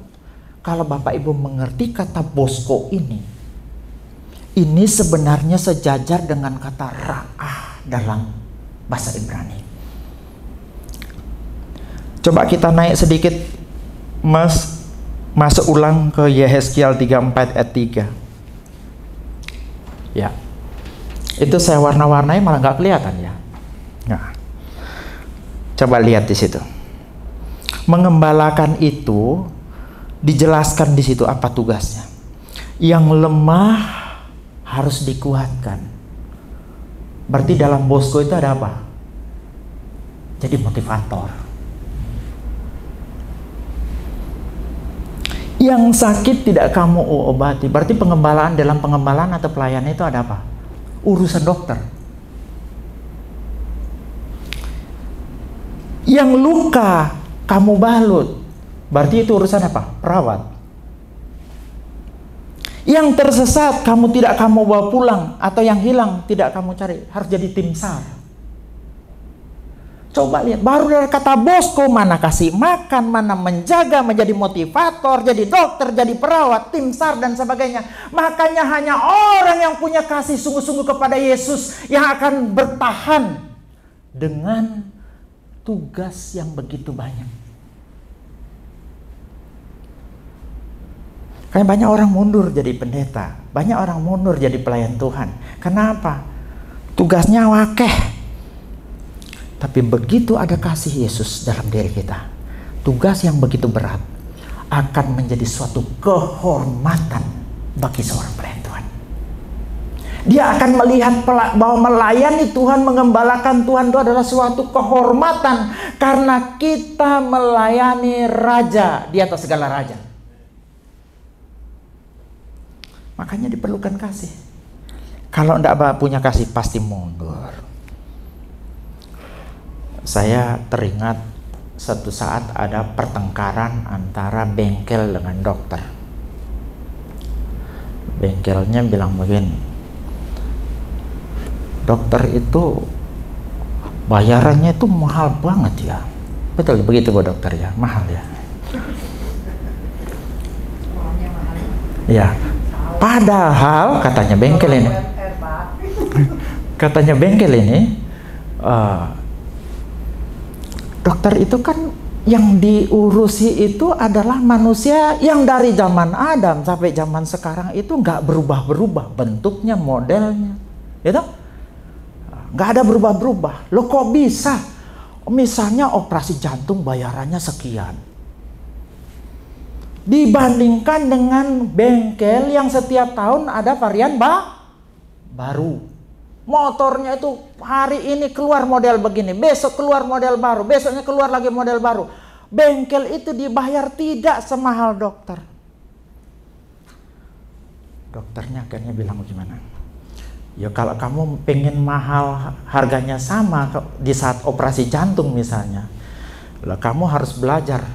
Kalau Bapak Ibu mengerti kata bosko ini sebenarnya sejajar dengan kata ra'ah dalam bahasa Ibrani. Coba kita naik sedikit, masuk ulang ke Yehezkiel 34 ayat 3. Ya, itu saya warna-warnai malah nggak kelihatan ya. Nah, coba lihat di situ. Mengembalakan itu dijelaskan di situ apa tugasnya. Yang lemah harus dikuatkan. Berarti dalam bosku itu ada apa? Jadi motivator. Yang sakit tidak kamu obati. Berarti pengembalaan, dalam pengembalaan atau pelayanan itu ada apa? Urusan dokter. Yang luka kamu balut. Berarti itu urusan apa? Perawat. Yang tersesat kamu tidak kamu bawa pulang, atau yang hilang tidak kamu cari, harus jadi tim SAR. Coba lihat, baru dari kata bosku, mana kasih makan, mana menjaga, menjadi motivator, jadi dokter, jadi perawat, tim SAR dan sebagainya. Makanya hanya orang yang punya kasih sungguh-sungguh kepada Yesus yang akan bertahan dengan tugas yang begitu banyak. Kayak banyak orang mundur jadi pendeta, banyak orang mundur jadi pelayan Tuhan. Kenapa? Tugasnya wakeh. Tapi begitu ada kasih Yesus dalam diri kita, tugas yang begitu berat akan menjadi suatu kehormatan bagi seorang pelayan Tuhan. Dia akan melihat bahwa melayani Tuhan, mengembalakan Tuhan itu adalah suatu kehormatan, karena kita melayani Raja di atas segala raja. Makanya diperlukan kasih. Kalau tidak punya kasih pasti mundur. Saya teringat satu saat ada pertengkaran antara bengkel dengan dokter. Bengkelnya bilang begini, dokter itu bayarannya itu mahal banget ya. Betul begitu Bu Dokter ya, mahal ya. Ya. Padahal katanya bengkel ini, dokter itu kan yang diurusi itu adalah manusia yang dari zaman Adam sampai zaman sekarang itu nggak berubah-berubah bentuknya, modelnya, gitu, nggak ada berubah-berubah. Loh kok bisa? Misalnya operasi jantung bayarannya sekian, dibandingkan dengan bengkel yang setiap tahun ada varian baru. Motornya itu hari ini keluar model begini, besok keluar model baru, besoknya keluar lagi model baru. Bengkel itu dibayar tidak semahal dokter. Dokternya akhirnya bilang gimana? Ya kalau kamu pengen mahal harganya sama di saat operasi jantung misalnya, lah kamu harus belajar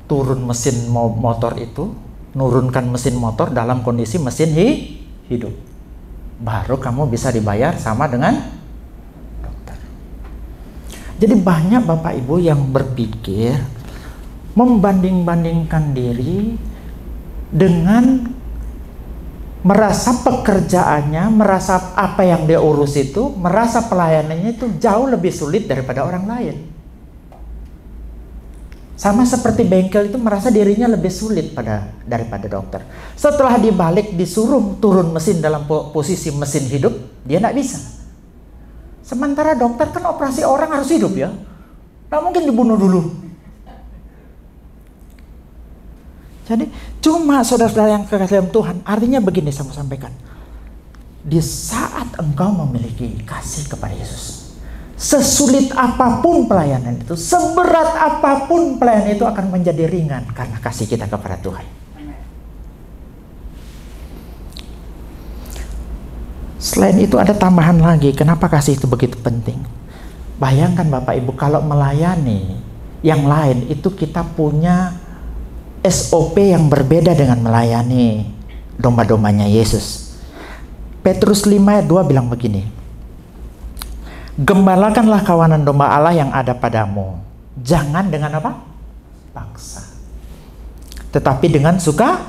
turun mesin motor itu, nurunkan mesin motor dalam kondisi mesin hidup. Baru kamu bisa dibayar sama dengan dokter. Jadi banyak Bapak Ibu yang berpikir membanding-bandingkan diri dengan merasa pekerjaannya, merasa apa yang dia urus itu, merasa pelayanannya itu jauh lebih sulit daripada orang lain. Sama seperti bengkel itu merasa dirinya lebih sulit daripada dokter. Setelah dibalik disuruh turun mesin dalam posisi mesin hidup, dia tidak bisa. Sementara dokter kan operasi orang harus hidup ya, tidak mungkin dibunuh dulu. Jadi cuma saudara-saudara yang kekasih dalam Tuhan, artinya begini saya mau sampaikan. Di saat engkau memiliki kasih kepada Yesus, sesulit apapun pelayanan itu, seberat apapun pelayanan itu akan menjadi ringan karena kasih kita kepada Tuhan. Selain itu ada tambahan lagi, kenapa kasih itu begitu penting? Bayangkan Bapak Ibu, kalau melayani yang lain itu kita punya SOP yang berbeda dengan melayani domba-dombanya Yesus. Petrus 5 ayat 2 bilang begini, gembalakanlah kawanan domba Allah yang ada padamu, jangan dengan apa? Paksa, tetapi dengan suka.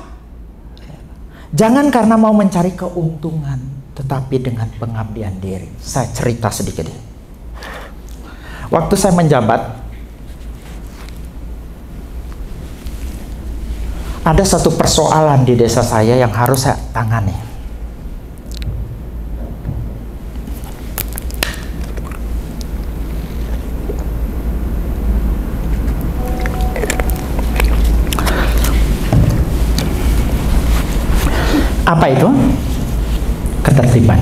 Jangan karena mau mencari keuntungan, tetapi dengan pengabdian diri. Saya cerita sedikit. Waktu saya menjabat, ada satu persoalan di desa saya yang harus saya tangani. Apa itu? ketertiban.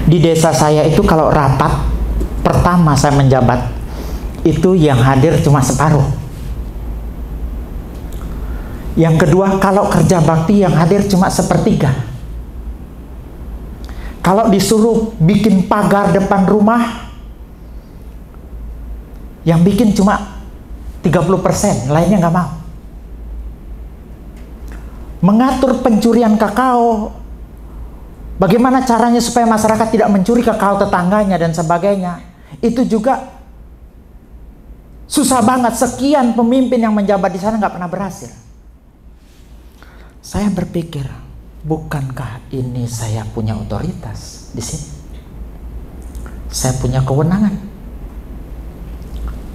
Di desa saya itu kalau rapat pertama saya menjabat, itu yang hadir cuma separuh. Yang kedua, kalau kerja bakti yang hadir cuma sepertiga. Kalau disuruh bikin pagar depan rumah, yang bikin cuma 30%, lainnya nggak mau. Mengatur pencurian kakao, bagaimana caranya supaya masyarakat tidak mencuri kakao tetangganya dan sebagainya, itu juga susah banget. Sekian pemimpin yang menjabat di sana nggak pernah berhasil. Saya berpikir, bukankah ini saya punya otoritas di sini? Saya punya kewenangan.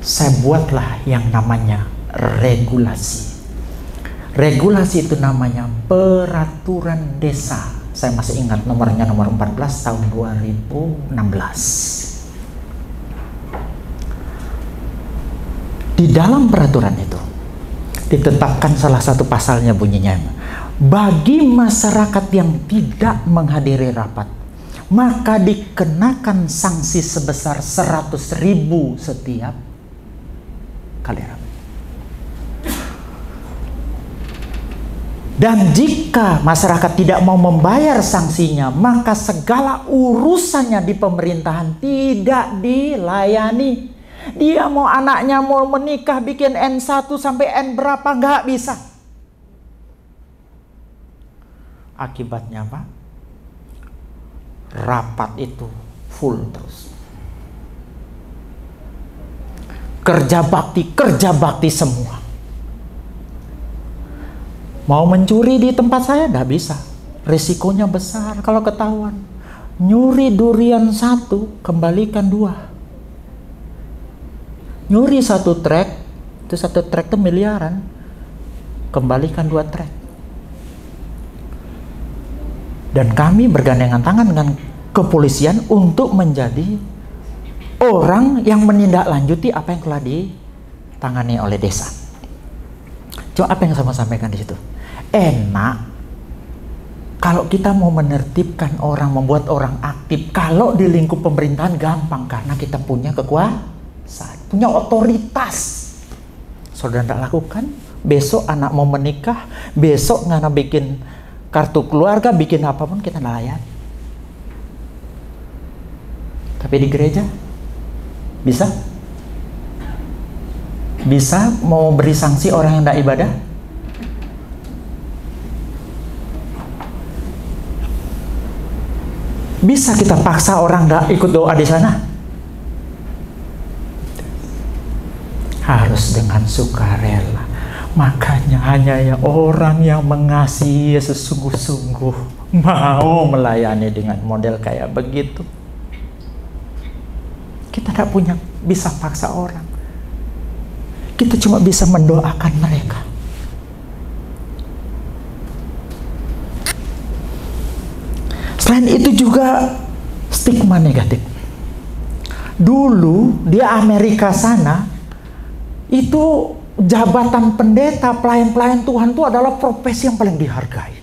Saya buatlah yang namanya regulasi. Regulasi itu namanya peraturan desa. Saya masih ingat nomornya, nomor 14 tahun 2016. Di dalam peraturan itu ditetapkan salah satu pasalnya, bunyinya, bagi masyarakat yang tidak menghadiri rapat, maka dikenakan sanksi sebesar 100.000 setiap kali rapat. Dan jika masyarakat tidak mau membayar sanksinya, maka segala urusannya di pemerintahan tidak dilayani. Dia mau anaknya mau menikah, bikin N1 sampai N berapa, nggak bisa. Akibatnya apa? Rapat itu full terus. Kerja bakti semua. Mau mencuri di tempat saya nggak bisa, risikonya besar kalau ketahuan. Nyuri durian 1, kembalikan 2. Nyuri 1 trek, itu 1 trek itu miliaran, kembalikan 2 trek. Dan kami bergandengan tangan dengan kepolisian untuk menjadi orang yang menindaklanjuti apa yang telah ditangani oleh desa. Coba apa yang saya mau sampaikan di situ? Enak kalau kita mau menertibkan orang, membuat orang aktif. Kalau di lingkup pemerintahan gampang, karena kita punya kekuasaan, punya otoritas. Saudara tidak lakukan, besok anak mau menikah, besok ngana bikin kartu keluarga, bikin apapun, kita layan. Tapi di gereja bisa? Bisa mau beri sanksi orang yang tidak ibadah? Bisa kita paksa orang tidak ikut doa di sana? Harus dengan sukarela. Makanya hanya ya orang yang mengasihi Yesus sungguh-sungguh mau melayani dengan model kayak begitu. Kita tidak punya bisa paksa orang. Kita cuma bisa mendoakan mereka. Selain itu juga stigma negatif. Dulu di Amerika sana itu jabatan pendeta, pelayan-pelayan Tuhan itu adalah profesi yang paling dihargai.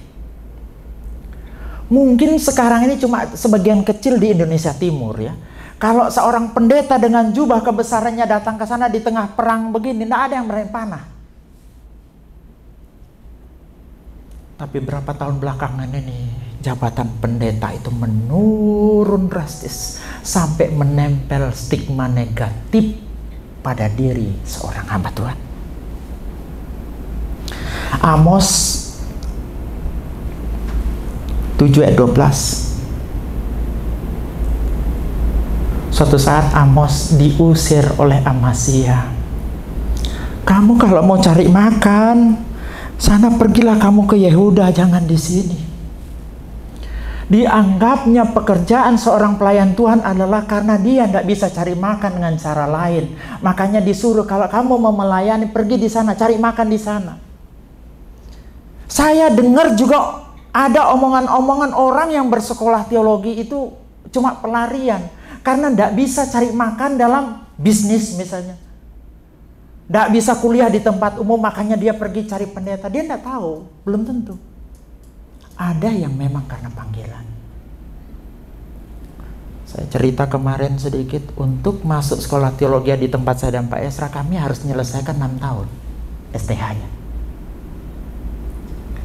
Mungkin sekarang ini cuma sebagian kecil di Indonesia Timur ya. Kalau seorang pendeta dengan jubah kebesarannya datang ke sana di tengah perang begini, tidak ada yang meraih panah. Tapi berapa tahun belakangan ini jabatan pendeta itu menurun drastis sampai menempel stigma negatif pada diri seorang hamba Tuhan. Amos 7 ayat 12. Suatu saat Amos diusir oleh Amasya. Kamu kalau mau cari makan, sana pergilah kamu ke Yehuda, jangan di sini. Dianggapnya pekerjaan seorang pelayan Tuhan adalah karena dia tidak bisa cari makan dengan cara lain. Makanya disuruh kalau kamu mau melayani, pergi di sana, cari makan di sana. Saya dengar juga ada omongan-omongan orang yang bersekolah teologi itu cuma pelarian. Karena tidak bisa cari makan dalam bisnis misalnya. Tidak bisa kuliah di tempat umum, makanya dia pergi cari pendeta. Dia tidak tahu, belum tentu. Ada yang memang karena panggilan. Saya cerita kemarin sedikit, untuk masuk sekolah teologi di tempat saya dan Pak Esra, kami harus menyelesaikan 6 tahun STH-nya.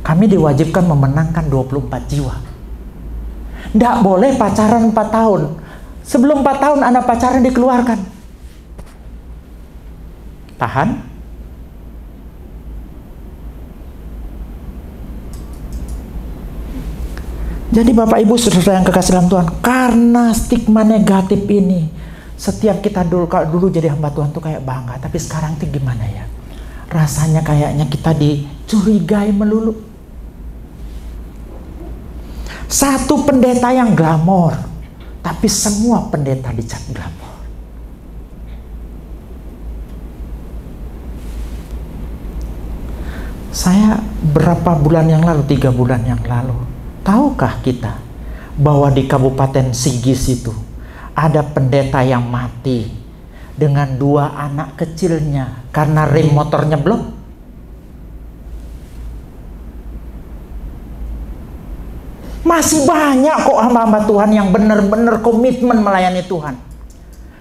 Kami diwajibkan memenangkan 24 jiwa. Tidak boleh pacaran 4 tahun. Sebelum 4 tahun Anda pacaran dikeluarkan. Tahan. Jadi Bapak Ibu Saudara yang kekasih dalam Tuhan, karena stigma negatif ini, setiap kita dulu jadi hamba Tuhan tuh kayak bangga, tapi sekarang tuh gimana ya? Rasanya kayaknya kita dicurigai melulu. Satu pendeta yang glamor, tapi semua pendeta dicap glamor. Saya berapa bulan yang lalu, 3 bulan yang lalu, tahukah kita bahwa di Kabupaten Sigis itu ada pendeta yang mati dengan 2 anak kecilnya karena rem motornya belum? Masih banyak kok hamba-hamba Tuhan yang benar-benar komitmen melayani Tuhan.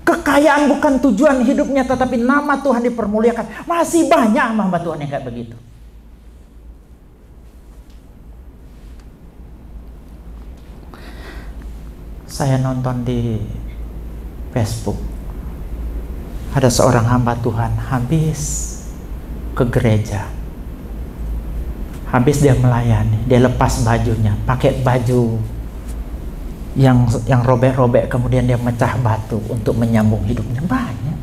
Kekayaan bukan tujuan hidupnya, tetapi nama Tuhan dipermuliakan. Masih banyak hamba-hamba Tuhan yang kayak begitu. Saya nonton di Facebook, ada seorang hamba Tuhan habis ke gereja, habis dia melayani, dia lepas bajunya, pakai baju yang robek-robek, kemudian dia mecah batu untuk menyambung hidupnya. Banyak.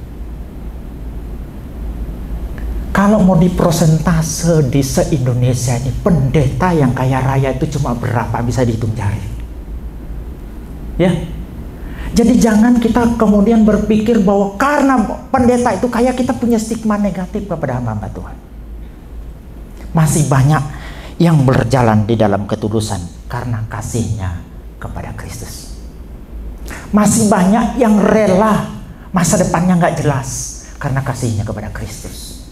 Kalau mau diprosentase di se-Indonesia ini, pendeta yang kaya raya itu cuma berapa, bisa dihitung jari. Ya, jadi jangan kita kemudian berpikir bahwa karena pendeta itu kaya kita punya stigma negatif kepada hamba Tuhan. Masih banyak yang berjalan di dalam ketulusan karena kasihnya kepada Kristus. Masih banyak yang rela masa depannya nggak jelas karena kasihnya kepada Kristus.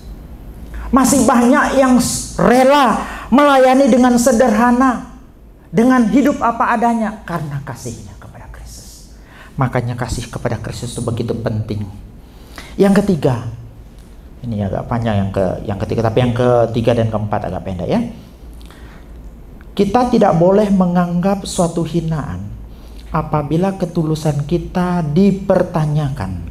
Masih banyak yang rela melayani dengan sederhana, dengan hidup apa adanya karena kasihnya. Makanya kasih kepada Kristus itu begitu penting. Yang ketiga, ini agak panjang yang ketiga, tapi yang ketiga dan keempat agak pendek ya. Kita tidak boleh menganggap suatu hinaan apabila ketulusan kita dipertanyakan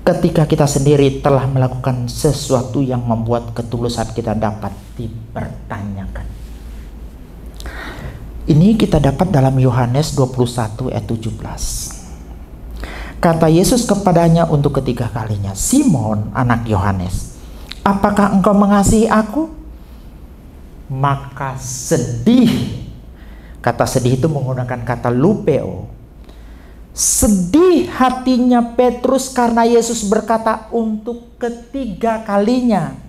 ketika kita sendiri telah melakukan sesuatu yang membuat ketulusan kita dapat dipertanyakan. Ini kita dapat dalam Yohanes 21 ayat 17. Kata Yesus kepadanya untuk ketiga kalinya, "Simon, anak Yohanes, apakah engkau mengasihi aku?" Maka sedih. Kata sedih itu menggunakan kata lupeo. Sedih hatinya Petrus karena Yesus berkata untuk ketiga kalinya.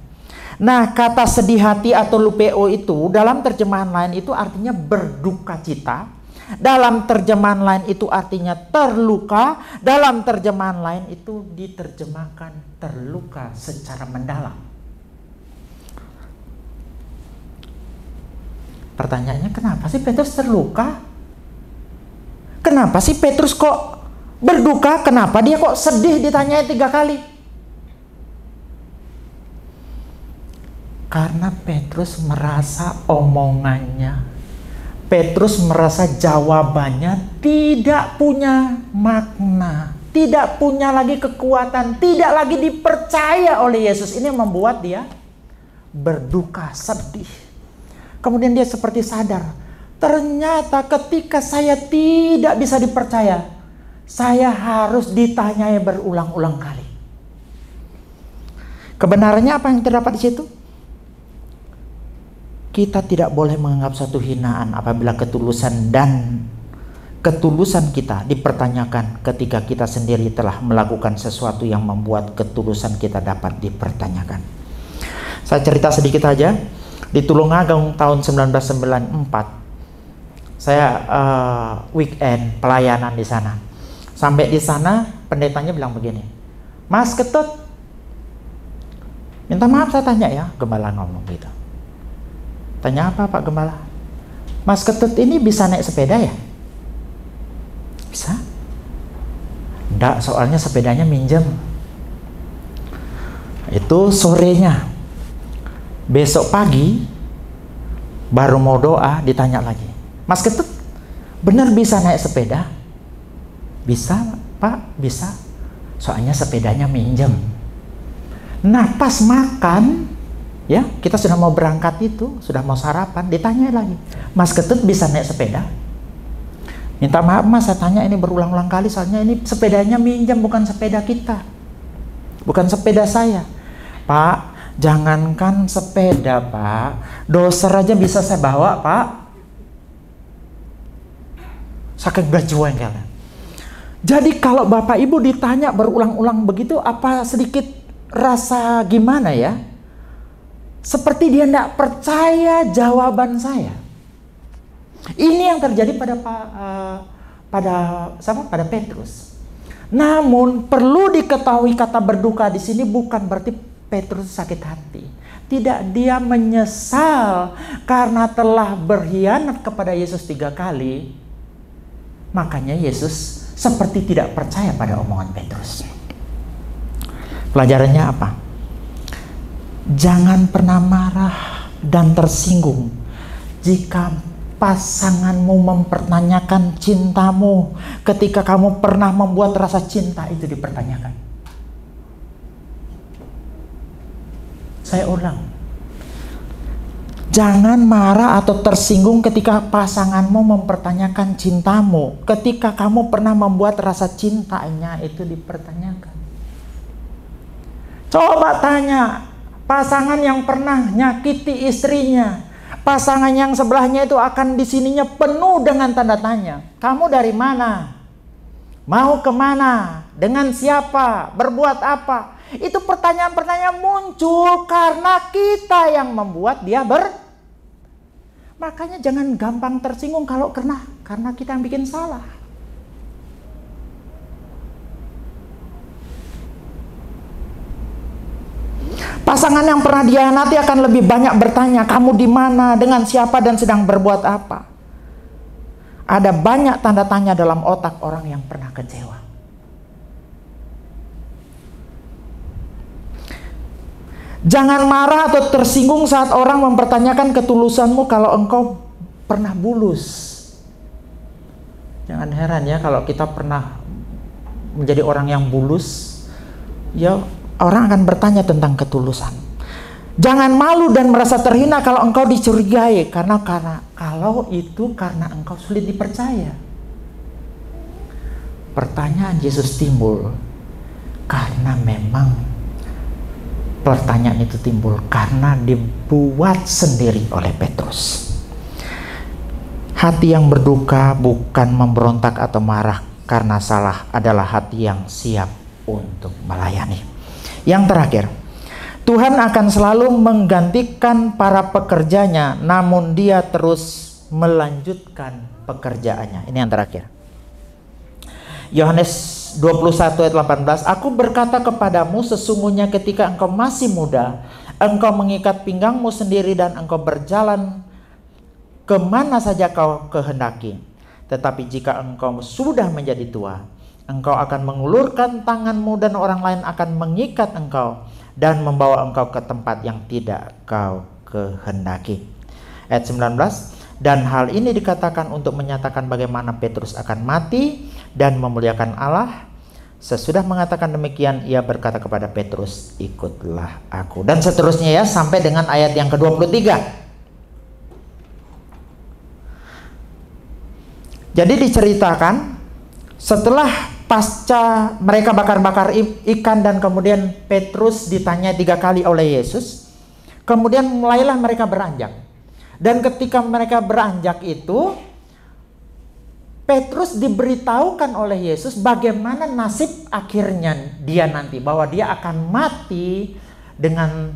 Nah, kata sedih hati atau lupeo itu dalam terjemahan lain itu artinya berduka cita. Dalam terjemahan lain itu artinya terluka. Dalam terjemahan lain itu diterjemahkan terluka secara mendalam. Pertanyaannya, kenapa sih Petrus terluka? Kenapa sih Petrus kok berduka? Kenapa dia kok sedih ditanyai 3 kali? Karena Petrus merasa omongannya, Petrus merasa jawabannya tidak punya makna, tidak punya lagi kekuatan, tidak lagi dipercaya oleh Yesus. Ini membuat dia berduka, sedih. Kemudian dia seperti sadar, ternyata ketika saya tidak bisa dipercaya, saya harus ditanyai berulang-ulang kali. Kebenarannya apa yang terdapat di situ? Kita tidak boleh menganggap suatu hinaan apabila ketulusan kita dipertanyakan ketika kita sendiri telah melakukan sesuatu yang membuat ketulusan kita dapat dipertanyakan. Saya cerita sedikit aja. Di Tulungagung tahun 1994, saya weekend pelayanan di sana. Sampai di sana pendetanya bilang begini, "Mas Ketut, minta maaf saya tanya ya," gembala ngomong gitu. Tanya apa Pak Gembala? Mas Ketut ini bisa naik sepeda ya? Bisa? Enggak, soalnya sepedanya minjem. Itu sorenya. Besok pagi baru mau doa, ditanya lagi, Mas Ketut benar bisa naik sepeda? Bisa Pak, bisa. Soalnya sepedanya minjem. Nah pas makan, ya kita sudah mau berangkat itu, sudah mau sarapan, ditanya lagi, Mas Ketut bisa naik sepeda? Minta maaf Mas, saya tanya ini berulang-ulang kali, soalnya ini sepedanya minjem, bukan sepeda kita, bukan sepeda saya. Pak, jangankan sepeda Pak, doser aja bisa saya bawa Pak. Saking gajuan kalian. Jadi kalau Bapak Ibu ditanya berulang-ulang begitu, apa sedikit rasa gimana ya? Seperti dia tidak percaya jawaban saya. Ini yang terjadi pada Petrus. Namun perlu diketahui kata berduka di sini bukan berarti Petrus sakit hati. Tidak, dia menyesal karena telah berkhianat kepada Yesus 3 kali. Makanya Yesus seperti tidak percaya pada omongan Petrus. Pelajarannya apa? Jangan pernah marah dan tersinggung jika pasanganmu mempertanyakan cintamu ketika kamu pernah membuat rasa cinta itu dipertanyakan. Saya ulang. Jangan marah atau tersinggung ketika pasanganmu mempertanyakan cintamu. Ketika kamu pernah membuat rasa cintanya itu dipertanyakan. Coba tanya pasangan yang pernah nyakiti istrinya. Pasangan yang sebelahnya itu akan di sininya penuh dengan tanda tanya. Kamu dari mana? Mau kemana? Dengan siapa? Berbuat apa? Itu pertanyaan-pertanyaan muncul karena kita yang membuat dia Makanya jangan gampang tersinggung kalau karena kita yang bikin salah. Pasangan yang pernah dikhianati akan lebih banyak bertanya, kamu di mana, dengan siapa, dan sedang berbuat apa. Ada banyak tanda tanya dalam otak orang yang pernah kecewa. Jangan marah atau tersinggung saat orang mempertanyakan ketulusanmu kalau engkau pernah bulus. Jangan heran ya kalau kita pernah menjadi orang yang bulus, ya orang akan bertanya tentang ketulusan. Jangan malu dan merasa terhina kalau engkau dicurigai karena kalau itu karena engkau sulit dipercaya. Pertanyaan Yesus timbul karena memang pertanyaan itu timbul karena dibuat sendiri oleh Petrus. Hati yang berduka bukan memberontak atau marah karena salah, adalah hati yang siap untuk melayani. Yang terakhir, Tuhan akan selalu menggantikan para pekerjanya, namun Dia terus melanjutkan pekerjaannya. Ini yang terakhir. Yohanes 21 ayat 18, aku berkata kepadamu, sesungguhnya ketika engkau masih muda, engkau mengikat pinggangmu sendiri dan engkau berjalan kemana saja kau kehendaki. Tetapi jika engkau sudah menjadi tua, engkau akan mengulurkan tanganmu dan orang lain akan mengikat engkau dan membawa engkau ke tempat yang tidak kau kehendaki. Ayat 19, dan hal ini dikatakan untuk menyatakan bagaimana Petrus akan mati dan memuliakan Allah. Sesudah mengatakan demikian, ia berkata kepada Petrus, ikutlah aku. Dan seterusnya ya, sampai dengan ayat yang ke-23. Jadi diceritakan setelah pasca mereka bakar-bakar ikan dan kemudian Petrus ditanya 3 kali oleh Yesus, kemudian mulailah mereka beranjak. Dan ketika mereka beranjak itu, Petrus diberitahukan oleh Yesus bagaimana nasib akhirnya dia nanti, bahwa dia akan mati dengan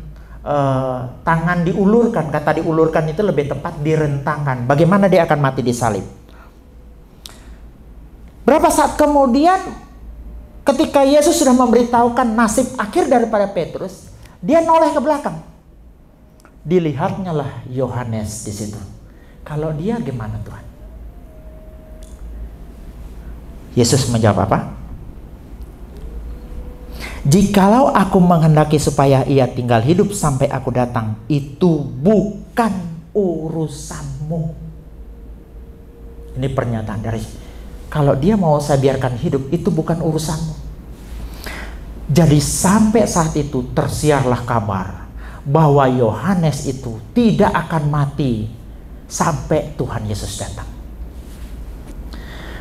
tangan diulurkan. Kata diulurkan itu lebih tepat direntangkan. Bagaimana dia akan mati disalib. Berapa saat kemudian ketika Yesus sudah memberitahukan nasib akhir daripada Petrus, dia noleh ke belakang. Dilihatnya lah Yohanes di situ. Kalau dia gimana Tuhan? Yesus menjawab apa? Jikalau aku menghendaki supaya ia tinggal hidup sampai aku datang, itu bukan urusanmu. Ini pernyataan dari, kalau dia mau saya biarkan hidup, itu bukan urusanmu. Jadi sampai saat itu tersiarlah kabar bahwa Yohanes itu tidak akan mati sampai Tuhan Yesus datang.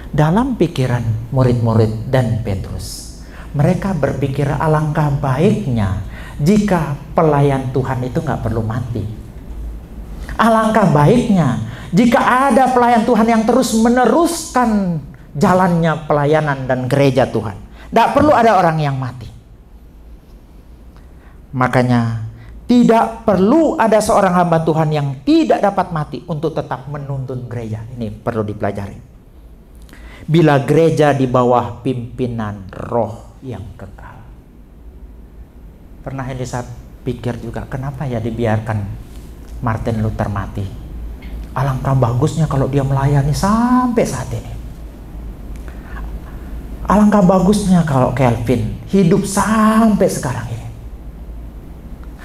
Dalam pikiran murid-murid dan Petrus, mereka berpikir alangkah baiknya jika pelayan Tuhan itu nggak perlu mati. Alangkah baiknya jika ada pelayan Tuhan yang terus meneruskan jalannya pelayanan dan gereja Tuhan. Nggak perlu ada orang yang mati. Makanya tidak perlu ada seorang hamba Tuhan yang tidak dapat mati untuk tetap menuntun gereja. Ini perlu dipelajari. Bila gereja di bawah pimpinan Roh yang kekal. Pernah ini saya pikir juga, kenapa ya dibiarkan Martin Luther mati? Alangkah bagusnya kalau dia melayani sampai saat ini. Alangkah bagusnya kalau Calvin hidup sampai sekarang ini.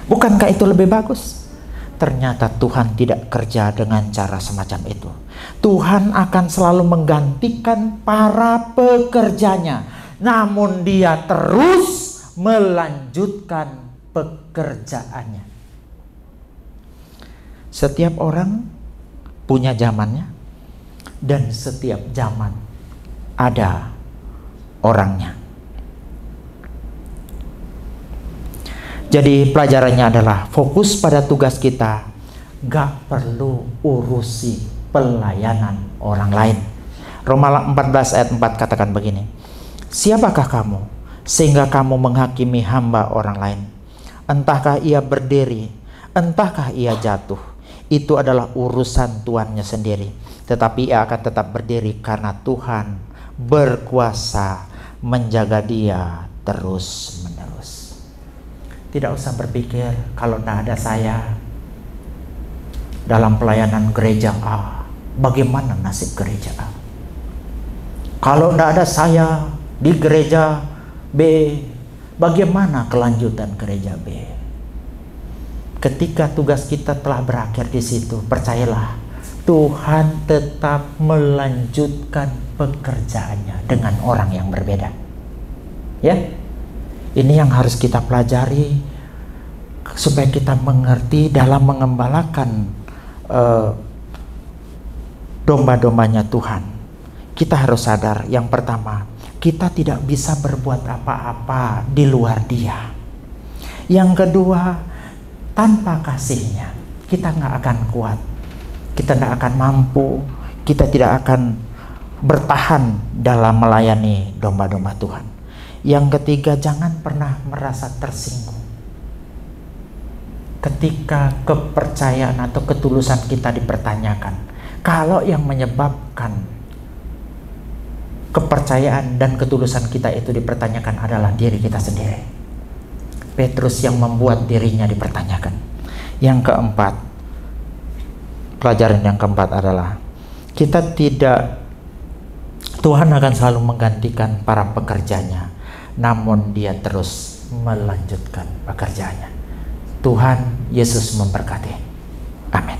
Bukankah itu lebih bagus? Ternyata Tuhan tidak kerja dengan cara semacam itu. Tuhan akan selalu menggantikan para pekerjanya, namun dia terus melanjutkan pekerjaannya. Setiap orang punya zamannya, dan setiap zaman ada orangnya. Jadi pelajarannya adalah fokus pada tugas kita, gak perlu urusi pelayanan orang lain. Roma 14 ayat 4 katakan begini, siapakah kamu sehingga kamu menghakimi hamba orang lain? Entahkah ia berdiri, entahkah ia jatuh, itu adalah urusan tuannya sendiri. Tetapi ia akan tetap berdiri karena Tuhan berkuasa menjaga dia terus menerus. Tidak usah berpikir kalau tidak ada saya dalam pelayanan gereja A, bagaimana nasib gereja A? Kalau tidak ada saya di gereja B, bagaimana kelanjutan gereja B? Ketika tugas kita telah berakhir di situ, percayalah, Tuhan tetap melanjutkan pekerjaannya dengan orang yang berbeda. Ya, ini yang harus kita pelajari supaya kita mengerti dalam mengembalakan domba-dombanya Tuhan. Kita harus sadar, yang pertama, kita tidak bisa berbuat apa-apa di luar Dia. Yang kedua, tanpa kasihnya kita nggak akan kuat, kita nggak akan mampu, kita tidak akan bertahan dalam melayani domba-domba Tuhan. Yang ketiga, jangan pernah merasa tersinggung ketika kepercayaan atau ketulusan kita dipertanyakan. Kalau yang menyebabkan kepercayaan dan ketulusan kita itu dipertanyakan adalah diri kita sendiri, Petrus yang membuat dirinya dipertanyakan. Yang keempat, pelajaran yang keempat adalah Tuhan akan selalu menggantikan para pekerjanya, namun Dia terus melanjutkan pekerjaannya. Tuhan Yesus memberkati. Amin.